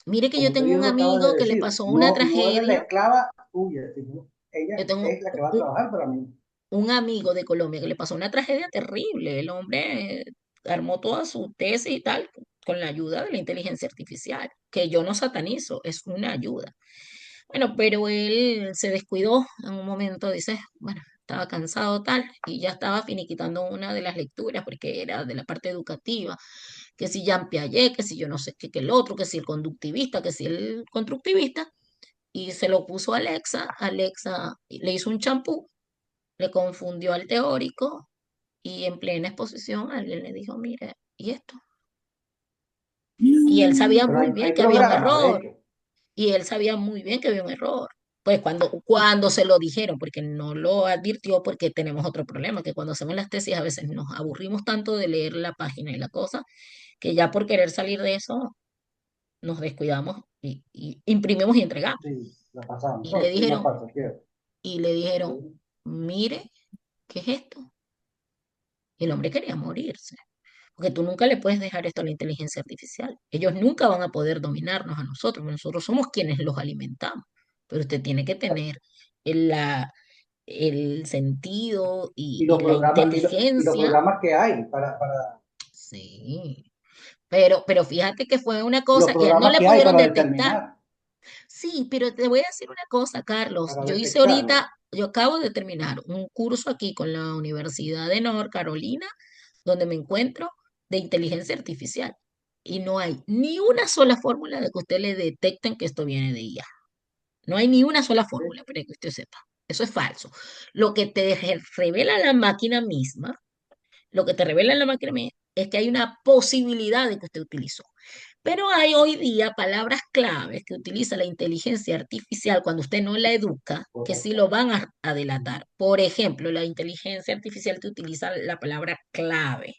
Mire que yo como tú tengo bien un lo acabas de amigo que le decir. pasó una No es la tragedia. esclava tuya, sino ella Yo tengo es la que va a trabajar para mí. un amigo de Colombia que le pasó una tragedia terrible. El hombre armó toda su tesis y tal con la ayuda de la inteligencia artificial, que yo no satanizo, es una ayuda. Bueno, pero él se descuidó en un momento, dice, bueno, estaba cansado tal, y ya estaba finiquitando una de las lecturas, porque era de la parte educativa, que si Jean Piaget, que si yo no sé qué, que el otro, que si el conductivista, que si el constructivista, y se lo puso a Alexa. Alexa le hizo un champú, le confundió al teórico, y en plena exposición alguien le dijo, mire, ¿y esto? Y él sabía Pero muy bien hay que había un programas, de error, hecho. y él sabía muy bien que había un error. Pues cuando se lo dijeron, porque no lo advirtió, porque tenemos otro problema, que cuando hacemos las tesis a veces nos aburrimos tanto de leer la página y la cosa, que ya por querer salir de eso nos descuidamos y imprimimos y entregamos. Sí, la pasamos. Y No, le sí, no dijeron, pasa, ¿cierto? y le dijeron, Sí. mire, ¿qué es esto? Y el hombre quería morirse. Porque tú nunca le puedes dejar esto a la inteligencia artificial. Ellos nunca van a poder dominarnos a nosotros, porque nosotros somos quienes los alimentamos. Pero usted tiene que tener la, el sentido y la Y los inteligencia. programas que hay Sí. Pero fíjate que fue una y los cosa, y a él no programas le que hay pudieron para detectar. determinar, Sí, pero te voy a decir una cosa, Carlos. para Yo hice detectarlo. ahorita, yo acabo de terminar un curso aquí con la Universidad de North Carolina, donde me encuentro de inteligencia artificial. Y no hay ni una sola fórmula de que usted le detecten que esto viene de IA. No hay ni una sola ¿Sí? fórmula, para que usted sepa. Eso es falso. Lo que te revela la máquina misma, lo que te revela la máquina misma, es que hay una posibilidad de que usted utilizó. Pero hay hoy día palabras claves que utiliza la inteligencia artificial cuando usted no la educa, que sí Correcto. lo van a Ujú. delatar. Por ejemplo, la inteligencia artificial te utiliza la palabra clave.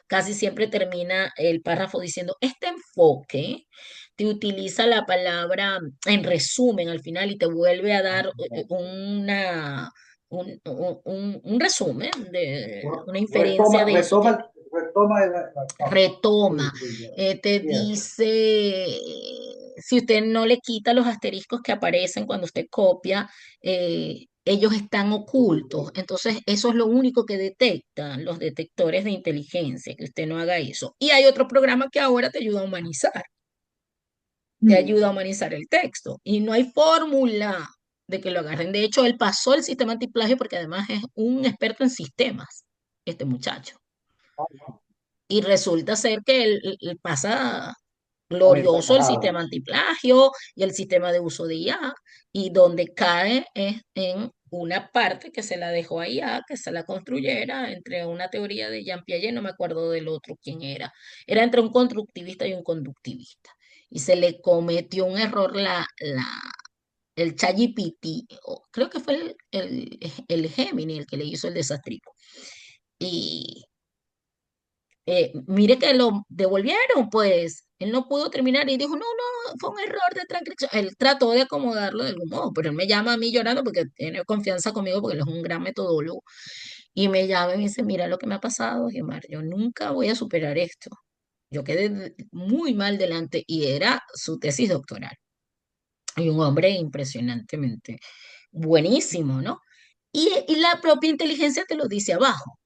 Casi siempre termina el párrafo diciendo, este enfoque te utiliza la palabra en resumen al final y te vuelve a Ah, dar ya. un resumen de una inferencia de eso que Retoma retoma, sí, sí, ya. te Cierto. dice, si usted no le quita los asteriscos que aparecen cuando usted copia, ellos están ocultos. Oculto. Entonces, eso es lo único que detectan los detectores de inteligencia, que usted no haga eso. Y hay otro programa que ahora te Mm. ayuda a humanizar el texto. Y no hay fórmula de que lo agarren. De hecho, él pasó el sistema antiplagio porque además es un experto en sistemas, este muchacho. Ah, no. Y resulta ser que él pasa glorioso el Aventajado. sistema antiplagio y el sistema de uso de IA, y donde cae es en una parte que se la dejó a IA, que se la construyera entre una teoría de Jean Piaget, no me acuerdo del otro quién era entre un constructivista y un conductivista. Y se le cometió un error el ChatGPT, o creo que fue el Gemini el que le hizo el desastrico. Y mire que lo devolvieron, pues. Él no pudo terminar y dijo, no, no, fue un error de transcripción. Él trató de acomodarlo de algún modo, pero él me llama a mí llorando porque tiene confianza conmigo, porque él es un gran metodólogo. Y me llama y me dice, mira lo que me ha pasado, Guimar, yo nunca voy a superar esto. Yo quedé muy mal delante y era su tesis doctoral. Y un hombre impresionantemente buenísimo, ¿no? Y la propia inteligencia te lo dice abajo.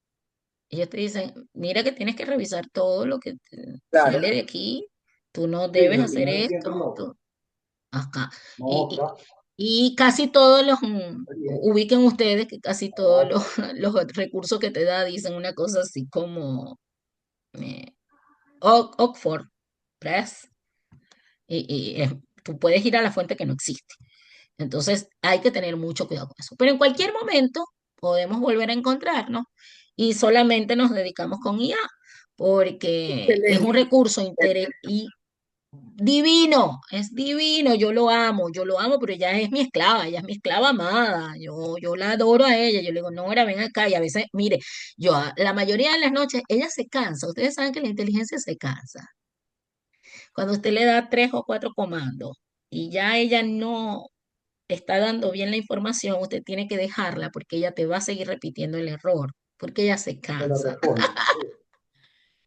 Ellos te dicen, mira que tienes que revisar todo lo que Claro. sale de aquí, tú no Sí, debes pero al hacer final esto, siempre acá. no, Y, claro. y casi todos Oye, ubiquen ustedes que casi todos trabajo. los recursos que te da dicen una cosa así como eh, Oxford Press, tú puedes ir a la fuente que no existe. Entonces hay que tener mucho cuidado con eso. Pero en cualquier momento podemos volver a encontrarnos y solamente nos dedicamos con IA, porque es un Excelente. recurso y divino, es divino, yo lo amo, pero ella es mi esclava, ella es mi esclava amada, yo la adoro a ella, yo le digo, Nora, ven acá, y a veces, mire, la mayoría de las noches, ella se cansa, ustedes saben que la inteligencia se cansa, cuando usted le da 3 o 4 comandos y ya ella no está dando bien la información, usted tiene que dejarla porque ella te va a seguir repitiendo el error, porque ella se Me lo cansa. responden. Sí.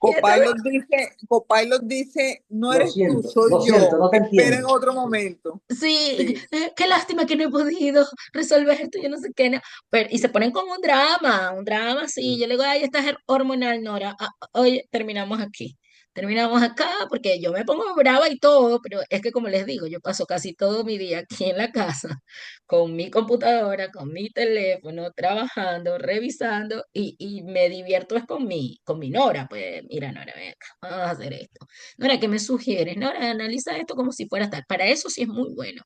Y entonces, Copilot dice, no eres tú, Lo soy siento, yo. no te Espera en entiendo. otro momento. sí, Sí. qué lástima que no he podido resolver esto, yo no sé qué. Pero, y se ponen con un drama, sí. Sí. Yo le digo, ay, estás hormonal, Nora. Oye, terminamos aquí. Terminamos acá porque yo me pongo brava y todo, pero es que como les digo, yo paso casi todo mi día aquí en la casa con mi computadora, con mi teléfono, trabajando, revisando y me divierto es con mi Nora. Pues mira, Nora, ven acá, vamos a hacer esto. Nora, ¿qué me sugieres? Nora, analiza esto como si fuera tal. Para eso sí es muy bueno.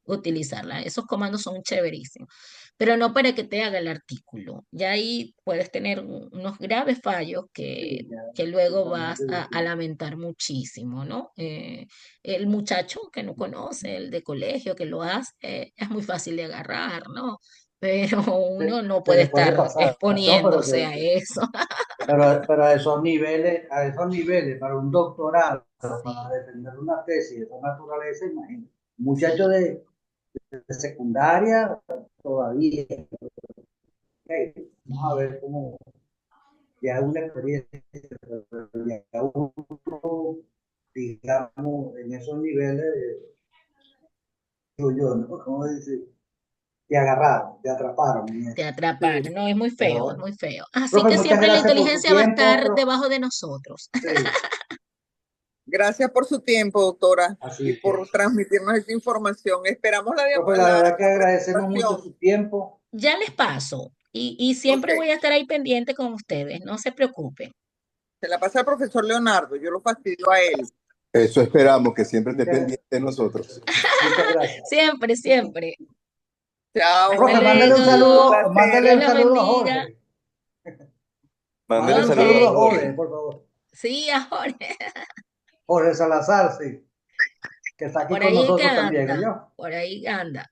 utilizarla. Esos comandos son chéverísimos, pero no para que te haga el artículo. Ya ahí puedes tener unos graves fallos Sí, ya, que luego vas totalmente a distinto. lamentar muchísimo, ¿no? El muchacho que no conoce, el de colegio que lo hace, es muy fácil de agarrar, ¿no? Pero uno no Se puede le puede estar pasar, ¿no? exponiéndose a eso. Pero a esos niveles, para un doctorado, para Sí, defender una tesis de esa naturaleza, imagínate. Un muchacho de secundaria todavía. Ok, vamos a ver cómo ya es una experiencia, pero ya uno, digamos, en esos niveles, digo yo, ¿no? ¿Cómo dice? Te agarraron, te atraparon en te eso. Sí. atraparon, no, Pero es bueno. muy feo. Así Profe, que muchas siempre la gracias por su inteligencia va a tiempo. estar debajo de nosotros. Sí, Gracias por su tiempo, doctora, y así por es. transmitirnos esta información. Esperamos Profe, la verdad que la agradecemos mucho presentación. su tiempo. Ya les paso y Ok, siempre voy a estar ahí pendiente con ustedes, no se preocupen. se la pasa al profesor Leonardo, yo lo fastidio a él. Eso esperamos, que siempre esté Muchas, pendiente de nosotros. muchas gracias. Siempre, siempre. Chao, Hasta Profe, un luego. placer. mándale Dios un los saludo a bendiga. Jorge. Mándele Mándale un Ok. saludos saludo a a Jorge, Jorge. por favor. Sí, ahora. Jorge Salazar, sí, que está aquí Por con ahí que nosotros también, anda. yo. Por ahí anda.